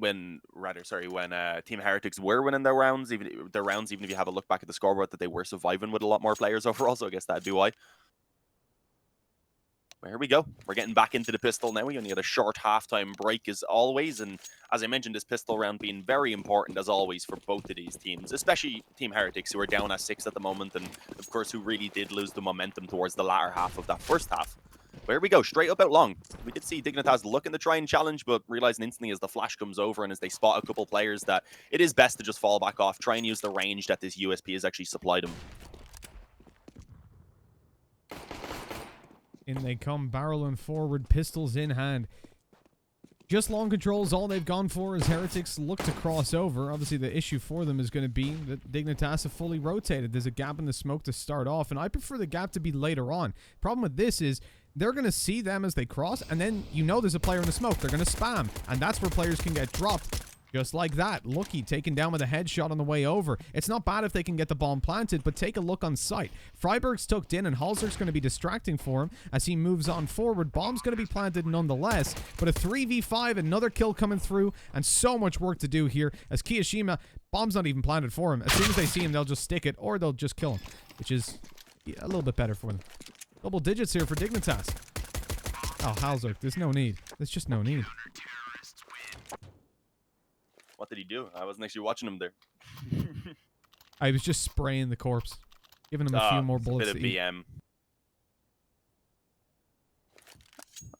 Team Heretics were winning even if you have a look back at the scoreboard, that they were surviving with a lot more players overall. So I guess that'd be why. But here we go. We're getting back into the pistol now. We only had a short halftime break as always, and as I mentioned, this pistol round being very important as always for both of these teams, especially Team Heretics, who are down at 6 at the moment, and of course who really did lose the momentum towards the latter half of that first half. But here we go, straight up out long. We did see Dignitas looking to try and challenge, but realizing instantly as the flash comes over and as they spot a couple players that it is best to just fall back off, try and use the range that this USP has actually supplied them. In they come, barreling forward, pistols in hand. Just long control is all they've gone for as Heretics look to cross over. Obviously, the issue for them is going to be that Dignitas have fully rotated. There's a gap in the smoke to start off, and I prefer the gap to be later on. Problem with this is they're going to see them as they cross, and then you know there's a player in the smoke. They're going to spam, and that's where players can get dropped. Just like that. Lucky taken down with a headshot on the way over. It's not bad if they can get the bomb planted, but take a look on sight. Freiberg's tucked in, and Halzer's going to be distracting for him as he moves on forward. Bomb's going to be planted nonetheless, but a 3v5, another kill coming through, and so much work to do here as Kiyoshima, bomb's not even planted for him. As soon as they see him, they'll just stick it, or they'll just kill him, which is a little bit better for them. Double digits here for Dignitas. Oh, Halzer, there's no need. There's just no need. What did he do? I wasn't actually watching him there. I was just spraying the corpse, giving him a few more bullets. Bit of BM.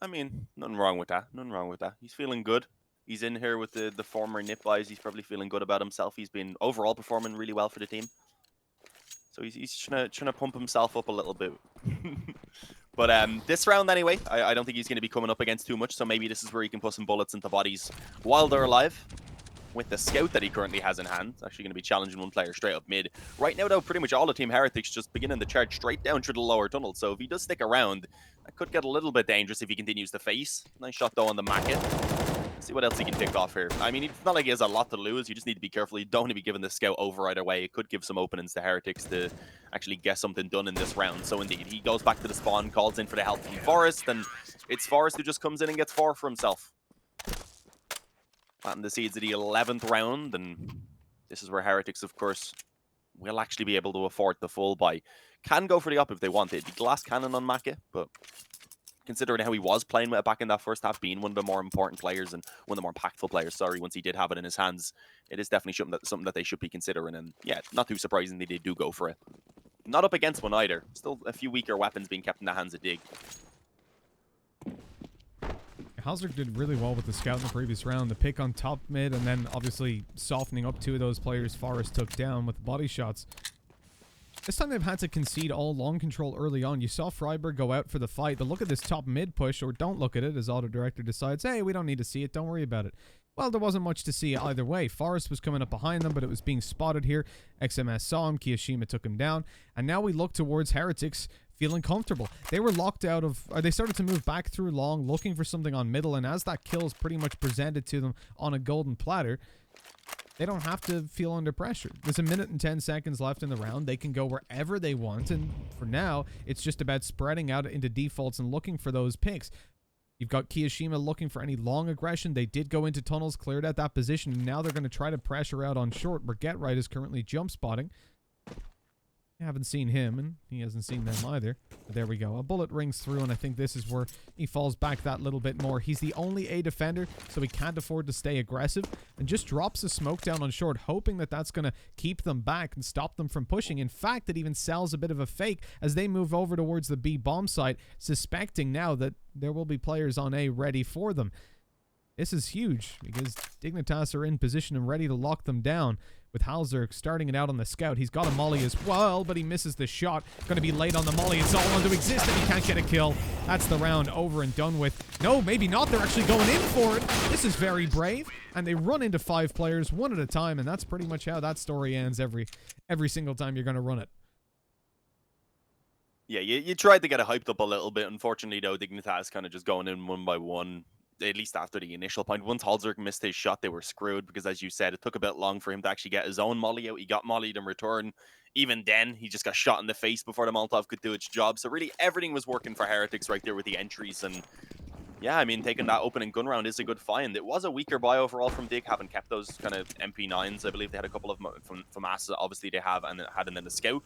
I mean, nothing wrong with that. Nothing wrong with that. He's feeling good. He's in here with the former Nip guys. He's probably feeling good about himself. He's been overall performing really well for the team. So he's trying to pump himself up a little bit. But this round anyway, I don't think he's going to be coming up against too much. So maybe this is where he can put some bullets into bodies while they're alive. With the scout that he currently has in hand, actually going to be challenging one player straight up mid. Right now, though, pretty much all the Team Heretics just beginning to charge straight down through the lower tunnel. So if he does stick around, that could get a little bit dangerous if he continues to face. Nice shot, though, on the Macket. See what else he can pick off here. I mean, it's not like he has a lot to lose. You just need to be careful. You don't want to be giving the scout over either way. It could give some openings to Heretics to actually get something done in this round. So indeed, he goes back to the spawn, calls in for the help from Forest, and it's Forest who just comes in and gets 4 for himself. Planting the seeds of the 11th round, and this is where Heretics, of course, will actually be able to afford the full buy. Can go for the up if they want it. The glass cannon on Maka, but considering how he was playing with it back in that first half, being one of the more important players and one of the more impactful players, once he did have it in his hands, it is definitely something that they should be considering. And yeah, not too surprisingly, they do go for it. Not up against one either. Still a few weaker weapons being kept in the hands of Dig. Halzer did really well with the scout in the previous round. The pick on top mid, and then obviously softening up 2 of those players Forest took down with body shots. This time they've had to concede all long control early on. You saw Freiberg go out for the fight, but look at this top mid push, or don't look at it as auto director decides, hey, we don't need to see it, don't worry about it. Well, there wasn't much to see either way. Forest was coming up behind them, but it was being spotted here. XMS saw him, Kiyoshima took him down, and now we look towards Heretics feeling comfortable. They were locked out of, or they started to move back through long, looking for something on middle, and as that kill is pretty much presented to them on a golden platter, they don't have to feel under pressure. There's 1 minute and 10 seconds left in the round. They can go wherever they want, and for now, it's just about spreading out into defaults and looking for those picks. You've got Kiyoshima looking for any long aggression. They did go into tunnels, cleared out that position, and now they're going to try to pressure out on short, where Get Right is currently jump spotting. I haven't seen him, and he hasn't seen them either. But there we go. A bullet rings through, and I think this is where he falls back that little bit more. He's the only A defender, so he can't afford to stay aggressive, and just drops a smoke down on short, hoping that that's going to keep them back and stop them from pushing. In fact, it even sells a bit of a fake as they move over towards the B bomb site, suspecting now that there will be players on A ready for them. This is huge because Dignitas are in position and ready to lock them down. With Halzerk starting it out on the scout. He's got a molly as well, but he misses the shot. Going to be late on the molly. It's all on to exist if he can't get a kill. That's the round over and done with. No, maybe not. They're actually going in for it. This is very brave. And they run into 5 players one at a time, and that's pretty much how that story ends every single time you're going to run it. Yeah, you tried to get it hyped up a little bit. Unfortunately, though, Dignitas kind of just going in one by one, at least after the initial point. Once Halzerk missed his shot, they were screwed because, as you said, it took a bit long for him to actually get his own molly out. He got mollied in return. Even then, he just got shot in the face before the Molotov could do its job. So really, everything was working for Heretics right there with the entries. And yeah, I mean, taking that opening gun round is a good find. It was a weaker buy overall from Dig, having kept those kind of MP9s. I believe they had a couple of them from Asa, obviously they have, and had in the Scout.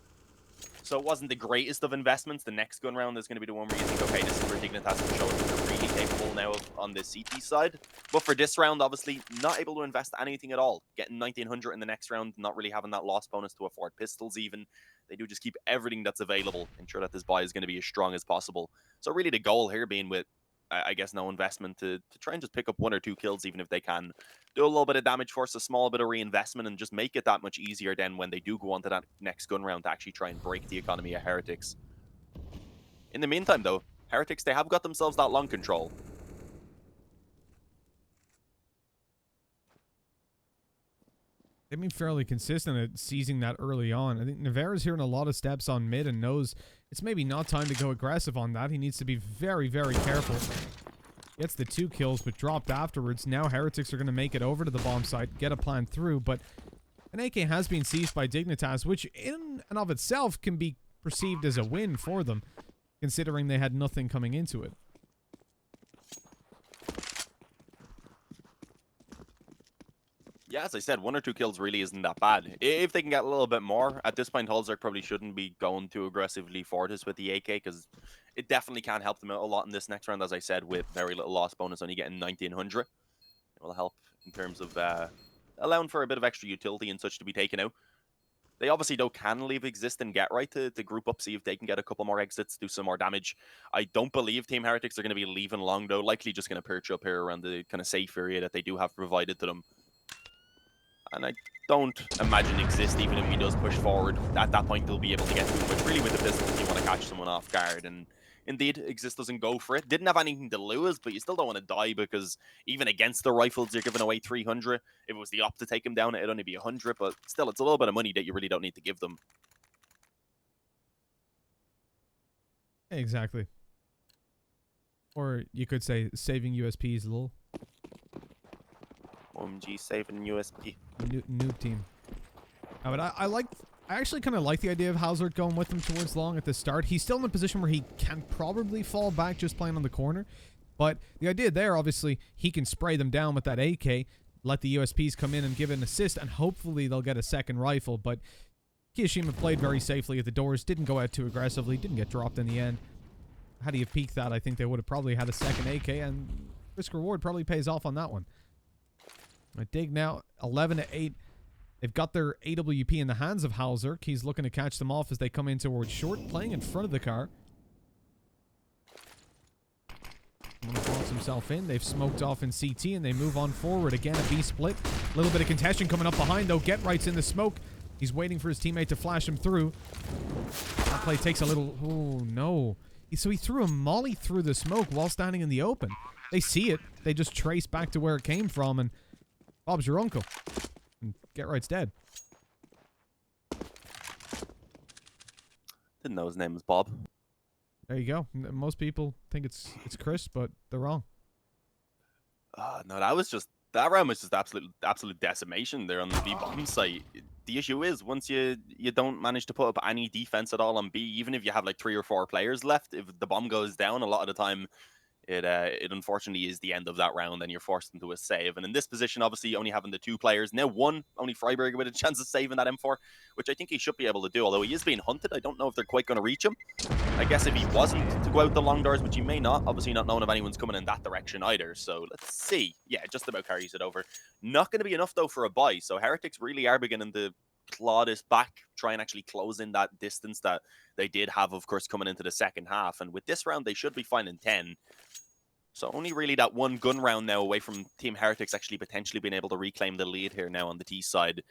So it wasn't the greatest of investments. The next gun round is going to be the one where you think, okay, this is where Dignitas can show that they're really capable now on the CT side. But for this round, obviously, not able to invest anything at all. Getting 1900 in the next round, not really having that loss bonus to afford pistols even. They do just keep everything that's available, ensure that this buy is going to be as strong as possible. So really the goal here being with, I guess, no investment to try and just pick up 1 or 2 kills, even if they can. Do a little bit of damage, force a small bit of reinvestment, and just make it that much easier then when they do go on to that next gun round to actually try and break the economy of Heretics. In the meantime, though, Heretics, they have got themselves that long control. They've been fairly consistent at seizing that early on. I think Navarre's hearing a lot of steps on mid and knows it's maybe not time to go aggressive on that. He needs to be very, very careful. Gets the 2 kills, but dropped afterwards. Now Heretics are going to make it over to the bomb site, get a plan through, but an AK has been seized by Dignitas, which in and of itself can be perceived as a win for them, considering they had nothing coming into it. Yeah, as I said, 1 or 2 kills really isn't that bad. If they can get a little bit more, at this point, Halzerk probably shouldn't be going too aggressively for this with the AK, because it definitely can help them out a lot in this next round, as I said, with very little loss bonus, only getting 1900. It will help in terms of allowing for a bit of extra utility and such to be taken out. They obviously, though, can leave exist and get right to group up, see if they can get a couple more exits, do some more damage. I don't believe Team Heretics are going to be leaving long, though. Likely just going to perch up here around the kind of safe area that they do have provided to them. And I don't imagine exist, even if he does push forward. At that point, they'll be able to get to him. But really, with the pistols, you want to catch someone off guard. And indeed, exist doesn't go for it. Didn't have anything to lose, but you still don't want to die because even against the rifles, you're giving away 300. If it was the op to take him down, it'd only be 100. But still, it's a little bit of money that you really don't need to give them. Exactly. Or you could say saving USPs a little. OMG, saving USP. Noob team. But I actually kind of like the idea of Halzerk going with him towards long at the start. He's still in a position where he can probably fall back just playing on the corner. But the idea there, obviously, he can spray them down with that AK, let the USPs come in and give an assist, and hopefully they'll get a second rifle. But Kiyashima played very safely at the doors, didn't go out too aggressively, didn't get dropped in the end. Had he have peeked that, I think they would have probably had a second AK, and risk-reward probably pays off on that one. Dig now, 11-8. They've got their AWP in the hands of Halzerk. He's looking to catch them off as they come in towards short, playing in front of the car. Walks himself in. They've smoked off in CT, and they move on forward. Again, a B split. A little bit of contention coming up behind, though. Get Right's in the smoke. He's waiting for his teammate to flash him through. That play takes a little... Oh, no. So he threw a molly through the smoke while standing in the open. They see it. They just trace back to where it came from, and Bob's your uncle. And Get Right's dead. Didn't know his name was Bob. There you go. Most people think it's Chris, but they're wrong. No, that round was just absolute decimation there on the B bomb site. The issue is once you don't manage to put up any defense at all on B, even if you have like 3 or 4 players left, if the bomb goes down, a lot of the time it unfortunately is the end of that round and you're forced into a save. And in this position, obviously only having the 2 players, now only Freiberger with a chance of saving that M4, which I think he should be able to do, although he is being hunted. I don't know if they're quite going to reach him. I guess if he wasn't to go out the long doors, which he may not, obviously not knowing if anyone's coming in that direction either. So let's see. Yeah, just about carries it over. Not going to be enough though for a buy. So Heretics really are beginning to claw this back, try and actually close in that distance that they did have, of course, coming into the second half. And with this round, they should be fine in 10. So only really that one gun round now away from Team Heretics actually potentially being able to reclaim the lead here now on the T side.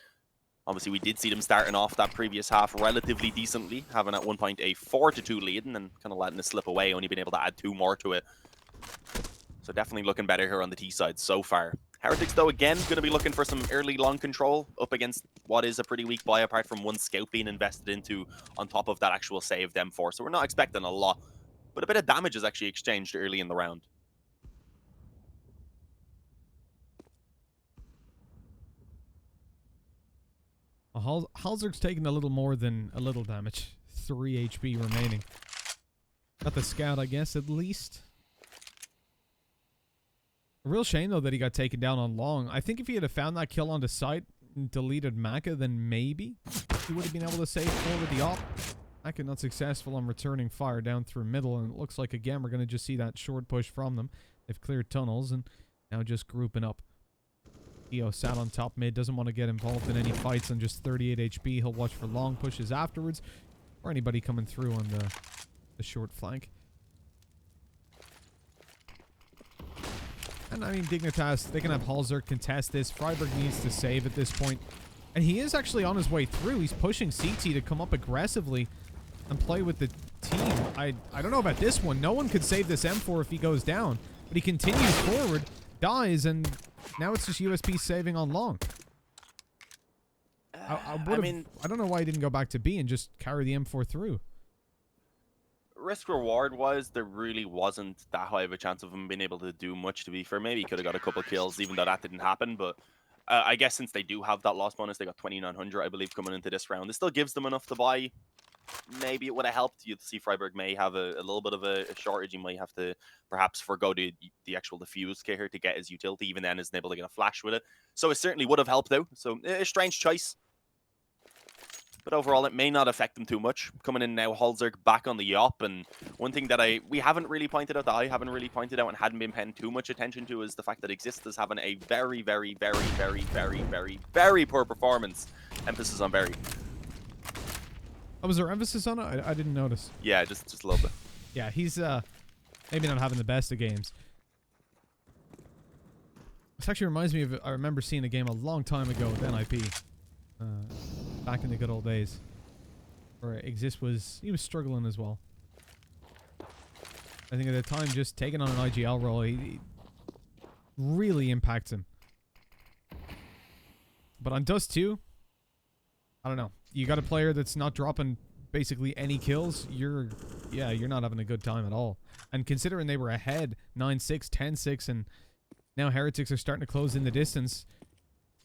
Obviously, we did see them starting off that previous half relatively decently, having at one point a 4-2 lead and then kind of letting it slip away, only being able to add 2 more to it. So definitely looking better here on the T side so far. Heretics, though, again, going to be looking for some early long control up against what is a pretty weak buy, apart from one scout being invested into on top of that actual save them for. So we're not expecting a lot, but a bit of damage is actually exchanged early in the round. Halzer's taking a little more than a little damage. 3 HP remaining. Got the scout, I guess, at least. A real shame, though, that he got taken down on long. I think if he had found that kill on the site and deleted Maka, then maybe he would have been able to save forward the op. Maka not successful on returning fire down through middle, and it looks like, again, we're going to just see that short push from them. They've cleared tunnels, and now just grouping up. EO sat on top mid, doesn't want to get involved in any fights on just 38 HP. He'll watch for long pushes afterwards, or anybody coming through on the short flank. And I mean, Dignitas, they can have Halzer contest this. Freiburg needs to save at this point. And he is actually on his way through. He's pushing CT to come up aggressively and play with the team. I don't know about this one. No one could save this M4 if he goes down. But he continues forward, dies, and now it's just USP saving on long. I don't know why he didn't go back to B and just carry the M4 through. Risk reward wise, there really wasn't that high of a chance of him being able to do much, to be fair. Maybe he could have got a couple kills, even though that didn't happen. But I guess since they do have that loss bonus, they got 2,900, I believe, coming into this round. It still gives them enough to buy. Maybe it would have helped. You'd see Freiburg may have a little bit of a shortage. He might have to perhaps forgo the actual defuse kit here to get his utility. Even then, isn't able to get a flash with it. So it certainly would have helped, though. So a strange choice. But overall, it may not affect them too much. Coming in now, Halzerg back on the Yop. And one thing that we haven't really pointed out, that I haven't really pointed out and hadn't been paying too much attention to, is the fact that Exist is having a very, very, very, very, very, very, very poor performance. Emphasis on very. Oh, was there emphasis on it? I didn't notice. Yeah, just a little bit. Yeah, he's maybe not having the best of games. This actually reminds me of, I remember seeing a game a long time ago with NIP. Back in the good old days. Where Exist he was struggling as well. I think at the time, just taking on an IGL role, he really impacts him. But on Dust2, I don't know. You got a player that's not dropping basically any kills, you're not having a good time at all. And considering they were ahead 9-6, 10-6, and now Heretics are starting to close in the distance,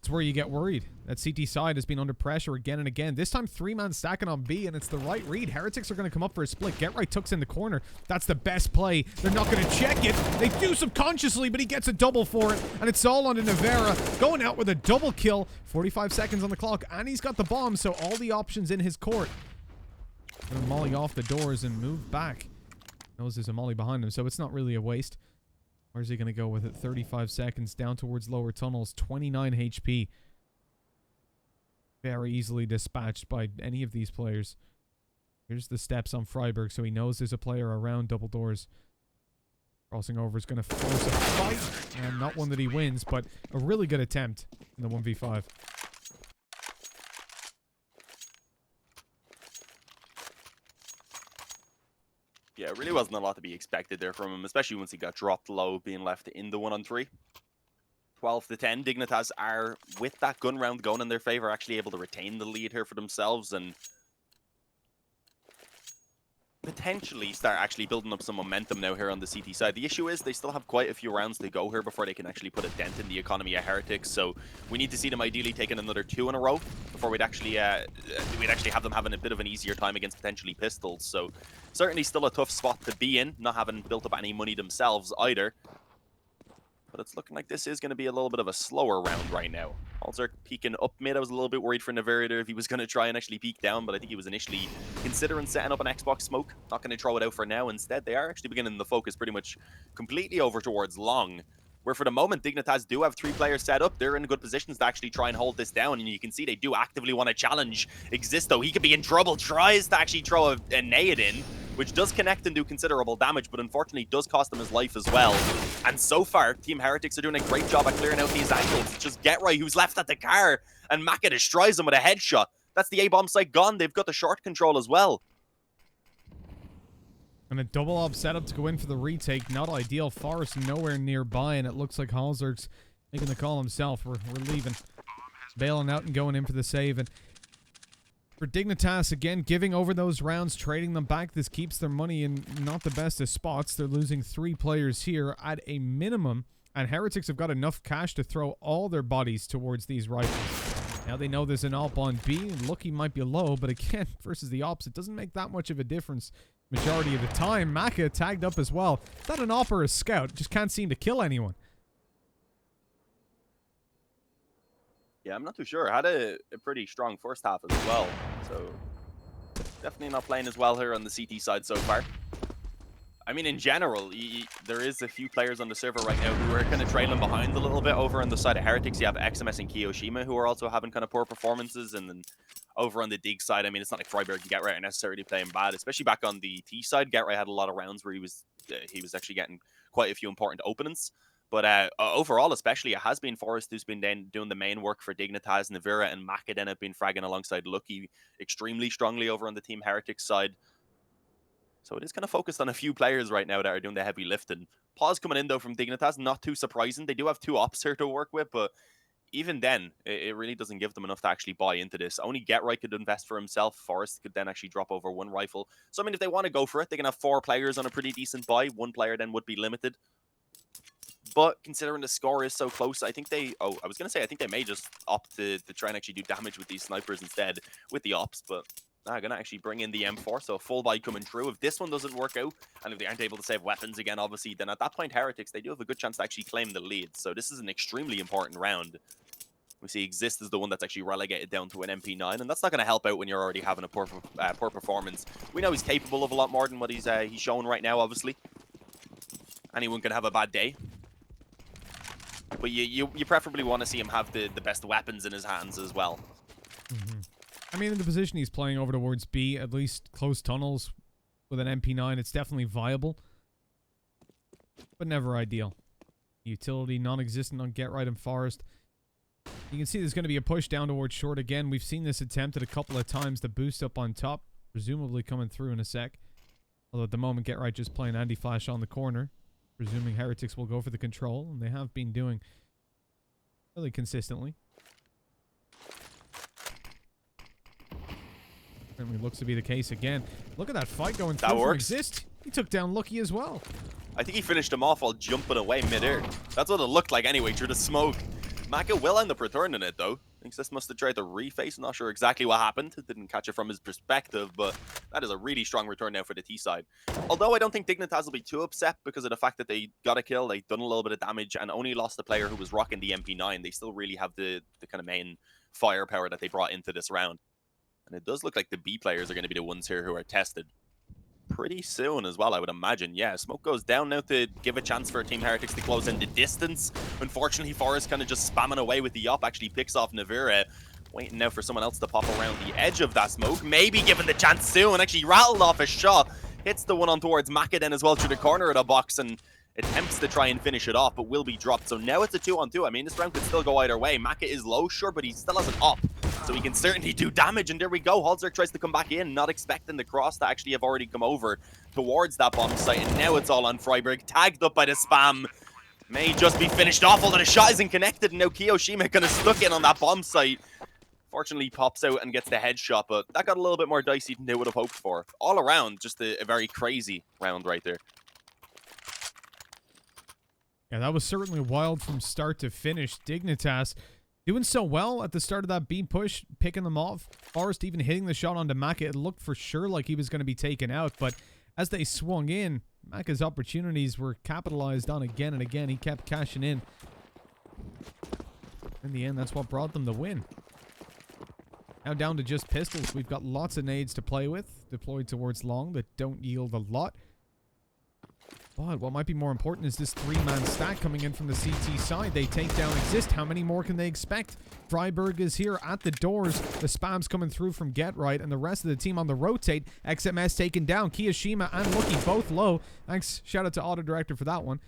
it's where you get worried. That CT side has been under pressure again and again. This time, 3-man stacking on B, and it's the right read. Heretics are going to come up for a split. Get Right Tuck's in the corner. That's the best play. They're not going to check it. They do subconsciously, but he gets a double for it, and it's all on to Nevera. Going out with a double kill. 45 seconds on the clock, and he's got the bomb, so all the options in his court. Gonna molly off the doors and move back. Knows there's a molly behind him, so it's not really a waste. Where's he going to go with it? 35 seconds down towards lower tunnels. 29 HP. Very easily dispatched by any of these players. Here's the steps on Freiburg, so he knows there's a player around double doors. Crossing over is going to force a fight. And not one that he wins, but a really good attempt in the 1v5. Yeah, it really wasn't a lot to be expected there from him, especially once he got dropped low, being left in the 1-on-3. 12-10, Dignitas are, with that gun round going in their favor, actually able to retain the lead here for themselves and potentially start actually building up some momentum now here on the CT side. The issue is they still have quite a few rounds to go here before they can actually put a dent in the economy of Heretics, so we need to see them ideally taking another 2 in a row before we'd actually have them having a bit of an easier time against potentially pistols. So certainly still a tough spot to be in, not having built up any money themselves either. But it's looking like this is going to be a little bit of a slower round right now. Halzerg peeking up mid. I was a little bit worried for Nevera there if he was going to try and actually peek down, but I think he was initially considering setting up an Xbox smoke. Not going to throw it out for now. Instead, they are actually beginning to focus pretty much completely over towards long, where for the moment, Dignitas do have 3 players set up. They're in good positions to actually try and hold this down, and you can see they do actively want to challenge Exist, though. He could be in trouble. Tries to actually throw a nade in. which does connect and do considerable damage, but unfortunately does cost them his life as well. And so far, Team Heretics are doing a great job at clearing out these angles. It's just GetRight who's left at the car, and Maka destroys him with a headshot. That's the A-bomb site gone. They've got the short control as well. And a double op setup to go in for the retake. Not ideal. Forest nowhere nearby, and it looks like Halzerg's making the call himself. We're leaving. Bailing out and going in for the save. And for Dignitas, again, giving over those rounds, trading them back. This keeps their money in not the best of spots. They're losing 3 players here at a minimum. And Heretics have got enough cash to throw all their bodies towards these rifles. Now they know there's an op on B. Lucky might be low, but again, versus the ops, it doesn't make that much of a difference. Majority of the time. Maka tagged up as well. Is that an op or a scout? Just can't seem to kill anyone. Yeah, I'm not too sure. Had a pretty strong first half as well. So definitely not playing as well here on the CT side so far. I mean, in general, there is a few players on the server right now who are kind of trailing behind a little bit. Over on the side of Heretics, you have XMS and Kiyoshima who are also having kind of poor performances. And then over on the Dig side, I mean, it's not like Freiburg and GetRight are necessarily playing bad, especially back on the T side. GetRight had a lot of rounds where he was actually getting quite a few important openings. But overall, especially, it has been Forest who's been then doing the main work for Dignitas. Navira and Maka then have been fragging alongside Lucky extremely strongly over on the Team Heretics side. So it is kind of focused on a few players right now that are doing the heavy lifting. Pause coming in, though, from Dignitas. Not too surprising. They do have 2 ops here to work with, but even then, it really doesn't give them enough to actually buy into this. Only GetRight could invest for himself. Forest could then actually drop over 1 rifle. So, I mean, if they want to go for it, they can have 4 players on a pretty decent buy. 1 player then would be limited. But considering the score is so close, I think they... Oh, I was going to say, I think they may just opt to try and actually do damage with these snipers instead with the ops, but... I'm going to actually bring in the M4, so a full buy coming through. If this one doesn't work out, and if they aren't able to save weapons again, obviously, then at that point, Heretics, they do have a good chance to actually claim the lead. So this is an extremely important round. We see Exist as the one that's actually relegated down to an MP9, and that's not going to help out when you're already having a poor performance. We know he's capable of a lot more than what he's showing right now, obviously. Anyone can have a bad day. But you preferably want to see him have the best weapons in his hands as well. Mm-hmm. I mean, in the position he's playing over towards B, at least close tunnels with an MP9, it's definitely viable. But never ideal. Utility non-existent on GetRight and Forest. You can see there's going to be a push down towards short again. We've seen this attempted a couple of times. The boost up on top, presumably coming through in a sec. Although at the moment, GetRight just playing anti-flash on the corner. Presuming Heretics will go for the control, and they have been doing really consistently. Certainly looks to be the case again. Look at that fight going through. That works. Exist. He took down Lucky as well. I think he finished him off while jumping away mid-air. That's what it looked like anyway, through the smoke. Maka will end up returning it, though. Thinks this must have tried to reface. Not sure exactly what happened. Didn't catch it from his perspective, but that is a really strong return now for the T side. Although I don't think Dignitas will be too upset because of the fact that they got a kill, they've done a little bit of damage, and only lost the player who was rocking the MP9. They still really have the kind of main firepower that they brought into this round. And it does look like the B players are going to be the ones here who are tested pretty soon as well, I would imagine. Yeah, smoke goes down now to give a chance for Team Heretics to close in the distance. Unfortunately, Forrest kind of just spamming away with the op, actually picks off Navira. Waiting now for someone else to pop around the edge of that smoke. Maybe given the chance soon. Actually rattled off a shot. Hits the one on towards Maka then as well through the corner of the box and attempts to try and finish it off, but will be dropped. So now it's a 2-on-2. I mean, this round could still go either way. Maka is low, sure, but he still has an op. So he can certainly do damage, and there we go. Halzerg tries to come back in, not expecting the cross to actually have already come over towards that bomb site, and now it's all on Freiburg, tagged up by the spam. May just be finished off, although the shot isn't connected, and now Kiyoshima kind of stuck in on that bomb site. Fortunately, pops out and gets the headshot, but that got a little bit more dicey than they would have hoped for. All around, just a very crazy round right there. Yeah, that was certainly wild from start to finish. Dignitas doing so well at the start of that B push, picking them off. Forrest even hitting the shot onto Maka. It looked for sure like he was going to be taken out, but as they swung in, Maka's opportunities were capitalized on again and again. He kept cashing in. In the end, that's what brought them the win. Now down to just pistols. We've got lots of nades to play with, deployed towards long that don't yield a lot. But what might be more important is this 3-man stack coming in from the CT side. They take down Exist. How many more can they expect? Freiburg is here at the doors. The spam's coming through from Get Right, and the rest of the team on the rotate. XMS taken down. Kiyashima and Lucky both low. Thanks. Shout out to Auto Director for that one.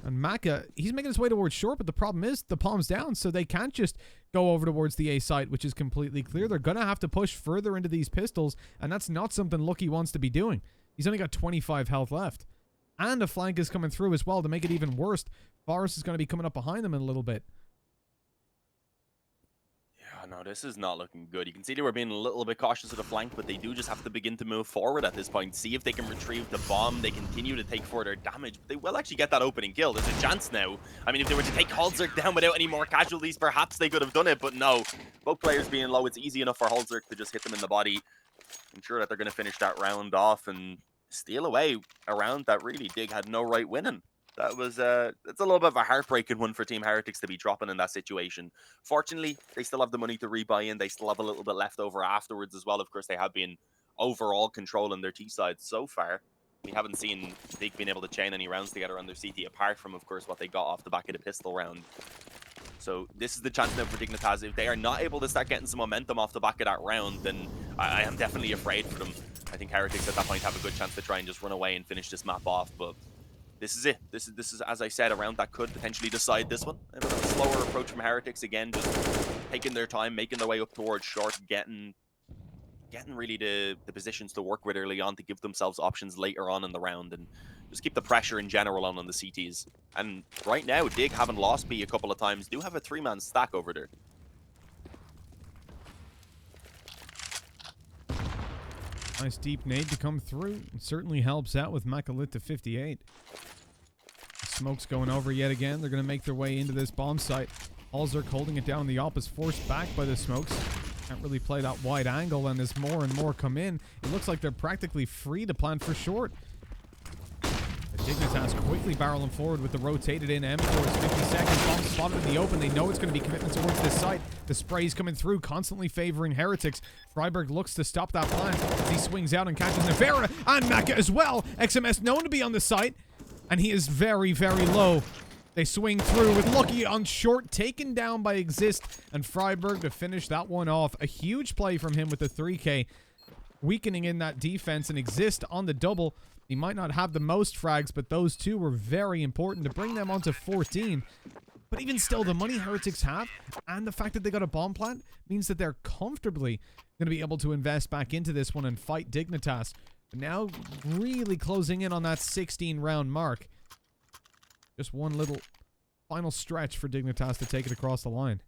And Maka, he's making his way towards short, but the problem is the palm's down, so they can't just go over towards the A site, which is completely clear. They're going to have to push further into these pistols, and that's not something Lucky wants to be doing. He's only got 25 health left. And a flank is coming through as well to make it even worse. Forest is going to be coming up behind them in a little bit. Yeah, no, this is not looking good. You can see they were being a little bit cautious of the flank, but they do just have to begin to move forward at this point. See if they can retrieve the bomb. They continue to take further damage, but they will actually get that opening kill. There's a chance now. I mean, if they were to take Holzerk down without any more casualties, perhaps they could have done it, but no. Both players being low, it's easy enough for Holzerk to just hit them in the body. I'm sure that they're going to finish that round off and steal away a round that really Dig had no right winning. That was it's a little bit of a heartbreaking one for Team Heretics to be dropping in that situation. Fortunately, they still have the money to rebuy in. They still have a little bit left over afterwards as well. Of course, they have been overall controlling their T side so far. We haven't seen Dig being able to chain any rounds together on their CT, apart from, of course, what they got off the back of the pistol round. So this is the chance now for Dignitas. If they are not able to start getting some momentum off the back of that round, then I am definitely afraid for them. I think Heretics at that point have a good chance to try and just run away and finish this map off, but this is it. This is as I said, a round that could potentially decide this one. A bit of a slower approach from Heretics again, just taking their time, making their way up towards short, getting really the positions to work with early on to give themselves options later on in the round, and just keep the pressure in general on the CTs. And right now, Dig, having lost B a couple of times, do have a 3-man stack over there. Nice deep nade to come through. It certainly helps out with Makalit to 58. Smoke's going over yet again. They're going to make their way into this bomb site. Holzerk holding it down. The op is forced back by the smokes. Can't really play that wide angle, and as more and more come in, it looks like they're practically free to plant for short. Dignitas quickly barreling forward with the rotated in M4s. 50 seconds. Bomb spotted in the open. They know it's going to be commitment towards this site. The spray's coming through, constantly favoring Heretics. Freiburg looks to stop that plant as he swings out and catches Nevera and Maka as well. XMS known to be on the site, and he is very, very low. They swing through with Lucky on short, taken down by Exist, and Freiburg to finish that one off. A huge play from him with the 3K, weakening in that defense, and Exist on the double. He might not have the most frags, but those two were very important to bring them onto 14. But even still, the money Heretics have and the fact that they got a bomb plant means that they're comfortably going to be able to invest back into this one and fight Dignitas. But now really closing in on that 16-round mark. Just one little final stretch for Dignitas to take it across the line.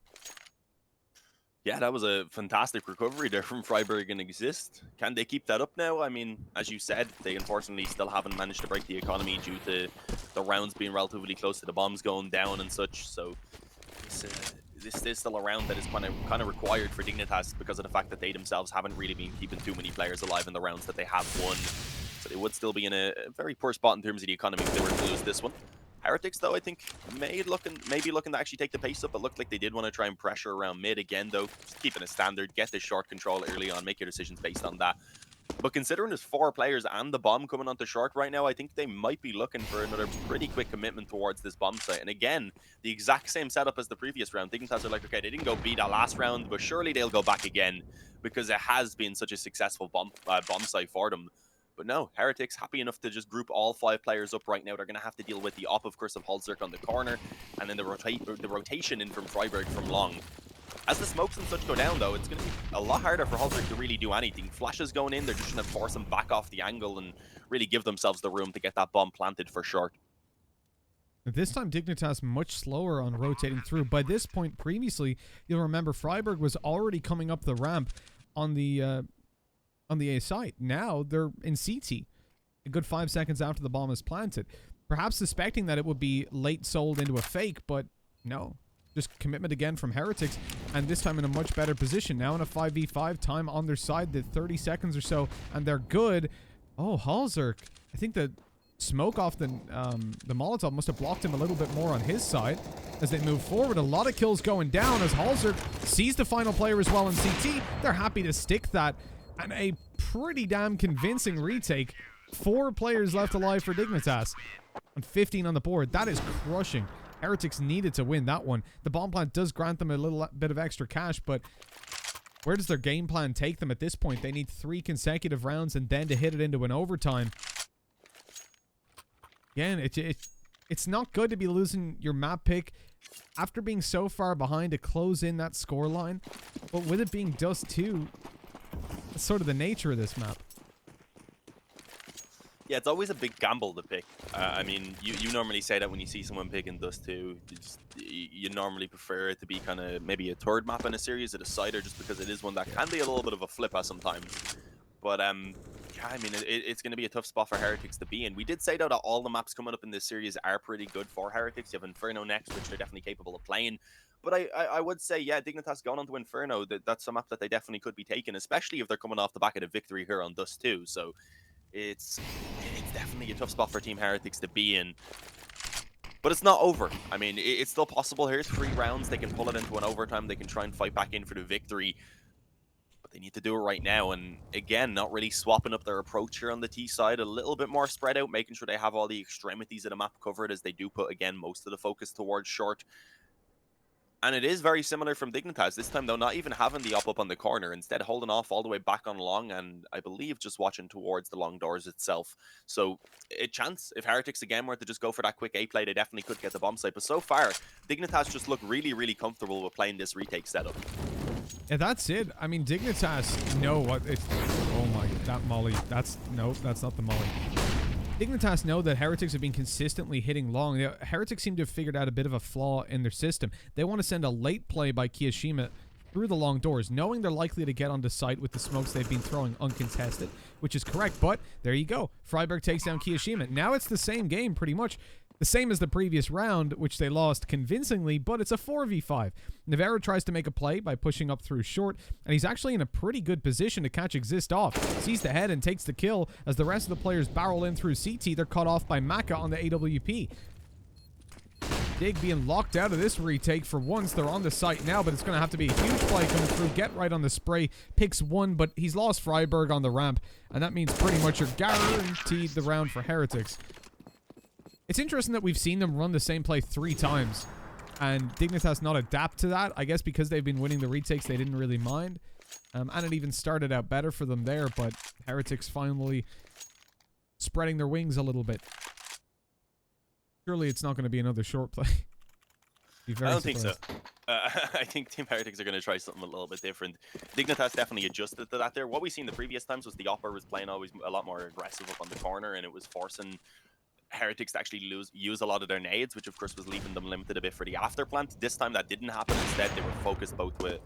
Yeah, that was a fantastic recovery there from Freiburg and Exist. Can they keep that up now? I mean, as you said, they unfortunately still haven't managed to break the economy due to the rounds being relatively close to the bombs going down and such. So this is still a round that is kind of required for Dignitas because of the fact that they themselves haven't really been keeping too many players alive in the rounds that they have won. So they would still be in a very poor spot in terms of the economy if they were to lose this one. Heretics, though, I think maybe looking to actually take the pace up. It looked like they did want to try and pressure around mid again, though. Just keeping it standard, get the short control early on, make your decisions based on that. But considering there's 4 players and the bomb coming onto short right now, I think they might be looking for another pretty quick commitment towards this bomb site. And again, the exact same setup as the previous round. Dignitas are like, okay, they didn't go beat that last round, but surely they'll go back again because it has been such a successful bomb site for them. But no, Heretics happy enough to just group all 5 players up right now. They're going to have to deal with the op, of course, of Holzerk on the corner, and then the rotation in from Freiburg from long. As the smokes and such go down, though, it's going to be a lot harder for Holzerk to really do anything. Flashes going in, they're just going to force them back off the angle and really give themselves the room to get that bomb planted for short. This time, Dignitas much slower on rotating through. By this point, previously, you'll remember Freiburg was already coming up the ramp on the A site. Now they're in CT a good 5 seconds after the bomb is planted, perhaps suspecting that it would be late sold into a fake, but no, just commitment again from Heretics, and this time in a much better position. Now in a 5v5, time on their side, the 30 seconds or so, and they're good. Oh, Holzerk, I think the smoke off the Molotov must have blocked him a little bit more on his side as they move forward. A lot of kills going down as Holzerk sees the final player as well in CT. They're happy to stick that, and a pretty damn convincing retake 4 players left alive for Dignitas. And 15 on the board. That is crushing. Heretics needed to win that one. The bomb plant does grant them a little bit of extra cash, but where does their game plan take them at this point? They need 3 consecutive rounds and then to hit it into an overtime. Again, it's not good to be losing your map pick after being so far behind to close in that score line. But with it being Dust2, that's sort of the nature of this map. Yeah, it's always a big gamble to pick. I mean, you normally say that when you see someone picking Dust2, you normally prefer it to be kind of maybe a third map in a series, a decider, just because it is one that can be a little bit of a flipper sometimes. But yeah, I mean, it's going to be a tough spot for Heretics to be in. We did say, though, that all the maps coming up in this series are pretty good for Heretics. You have Inferno next, which they're definitely capable of playing. But I would say, yeah, Dignitas going on to Inferno, that's a map that they definitely could be taking, especially if they're coming off the back of a victory here on Dust2. So it's definitely a tough spot for Team Heretics to be in. But it's not over. I mean, it's still possible here. 3 rounds, they can pull it into an overtime. They can try and fight back in for the victory. But they need to do it right now. And again, not really swapping up their approach here on the T side. A little bit more spread out, making sure they have all the extremities of the map covered, as they do put, again, most of the focus towards short. And it is very similar from Dignitas. This time, though, not even having the up on the corner. Instead, holding off all the way back on long, and I believe just watching towards the long doors itself. So, a chance, if Heretics again were to just go for that quick A play, they definitely could get the bomb site. But so far, Dignitas just look really, really comfortable with playing this retake setup. Yeah, that's it. I mean, Dignitas know what it's... Oh my, that molly. Nope, that's not the molly. Dignitas know that Heretics have been consistently hitting long. Heretics seem to have figured out a bit of a flaw in their system. They want to send a late play by Kiyashima through the long doors, knowing they're likely to get onto site with the smokes they've been throwing uncontested, which is correct. But there you go. Freiburg takes down Kiyashima. Now it's the same game, pretty much. The same as the previous round, which they lost convincingly, but it's a 4v5. Navarro tries to make a play by pushing up through short, and he's actually in a pretty good position to catch Exist off. Sees the head and takes the kill. As the rest of the players barrel in through CT, they're cut off by Maka on the AWP. Dig being locked out of this retake for once. They're on the site now, but it's going to have to be a huge play coming through. Get right on the spray. Picks 1, but he's lost Freiburg on the ramp, and that means pretty much you're guaranteed the round for Heretics. It's interesting that we've seen them run the same play 3 times, and Dignitas not adapt to that. I guess because they've been winning the retakes, they didn't really mind. And it even started out better for them there, but Heretics finally spreading their wings a little bit. Surely it's not going to be another short play. I don't think so. I think Team Heretics are going to try something a little bit different. Dignitas definitely adjusted to that there. What we've seen the previous times was the Opper was playing always a lot more aggressive up on the corner, and it was forcing Heretics to actually use a lot of their nades, which of course was leaving them limited a bit for the after plant. This time that didn't happen. Instead, they were focused both with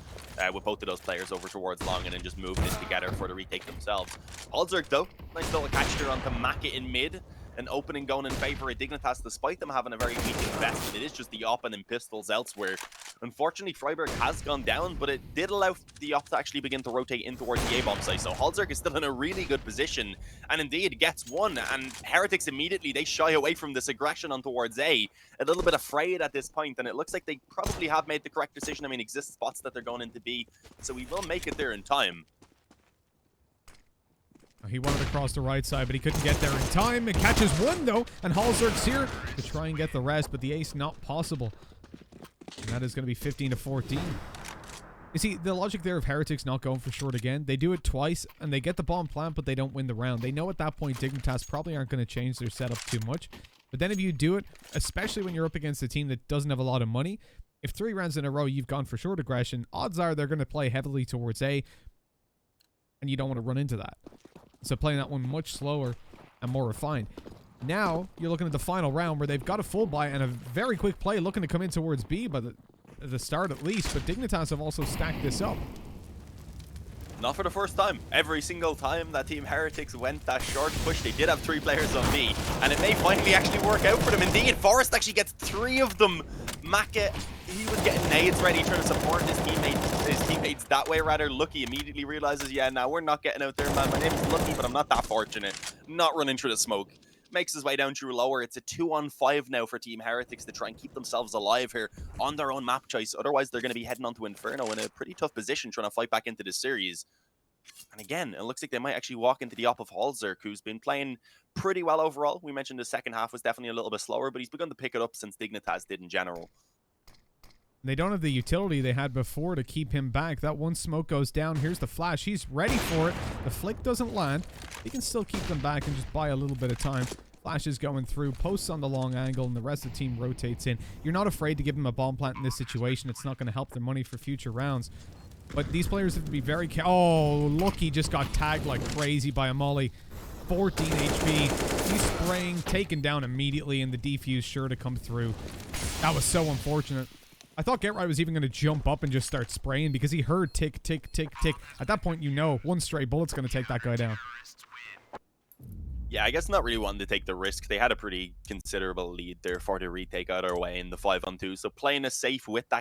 both of those players over towards long, and then just moved in together for the retake themselves. Alzerk, though, nice little catch there onto Maka in mid. An opening going in favor of Dignitas, despite them having a very weak investment. It is just the op and then pistols elsewhere. Unfortunately, Freiburg has gone down, but it did allow the op to actually begin to rotate in towards the A-bomb site. So Halzerk is still in a really good position, and indeed gets 1. And Heretics immediately, they shy away from this aggression on towards A. A little bit afraid at this point, and it looks like they probably have made the correct decision. I mean, exist spots that they're going into B, so we will make it there in time. He wanted to cross the right side, but he couldn't get there in time. It catches 1, though, and Halzerk's here to try and get the rest, but the ace not possible. And that is going to be 15-14. You see, the logic there of Heretics not going for short again, they do it twice, and they get the bomb plant, but they don't win the round. They know at that point Dignitas probably aren't going to change their setup too much. But then if you do it, especially when you're up against a team that doesn't have a lot of money, if 3 rounds in a row you've gone for short aggression, odds are they're going to play heavily towards A, and you don't want to run into that. So playing that one much slower and more refined. Now, you're looking at the final round where they've got a full buy and a very quick play looking to come in towards B by the start at least. But Dignitas have also stacked this up. Not for the first time. Every single time that Team Heretics went that short push, they did have 3 players on B. And it may finally actually work out for them. Indeed, Forrest actually gets 3 of them. Maka, he was getting nades ready, trying to support his teammates that way rather. Lucky immediately realizes, yeah, now we're not getting out there, man. My name is Lucky, but I'm not that fortunate. Not running through the smoke. Makes his way down through lower. It's a 2-on-5 now for Team Heretics to try and keep themselves alive here on their own map choice. Otherwise, they're going to be heading onto Inferno in a pretty tough position trying to fight back into this series. And again, it looks like they might actually walk into the op of Halzerk, who's been playing pretty well overall. We mentioned the second half was definitely a little bit slower, but he's begun to pick it up since Dignitas did in general. They don't have the utility they had before to keep him back. That one smoke goes down. Here's the flash. He's ready for it. The flick doesn't land. He can still keep them back and just buy a little bit of time. Flash is going through, posts on the long angle, and the rest of the team rotates in. You're not afraid to give them a bomb plant in this situation. It's not going to help their money for future rounds. But these players have to be very careful. Oh, look, he just got tagged like crazy by a molly. 14 HP. He's spraying, taken down immediately, and the defuse sure to come through. That was so unfortunate. I thought GetRight was even going to jump up and just start spraying because he heard tick, tick, tick, tick. At that point, you know, one stray bullet's going to take that guy down. Yeah, I guess not really wanting to take the risk. They had a pretty considerable lead there for the retake either way in the 5-on-2. So playing it safe with that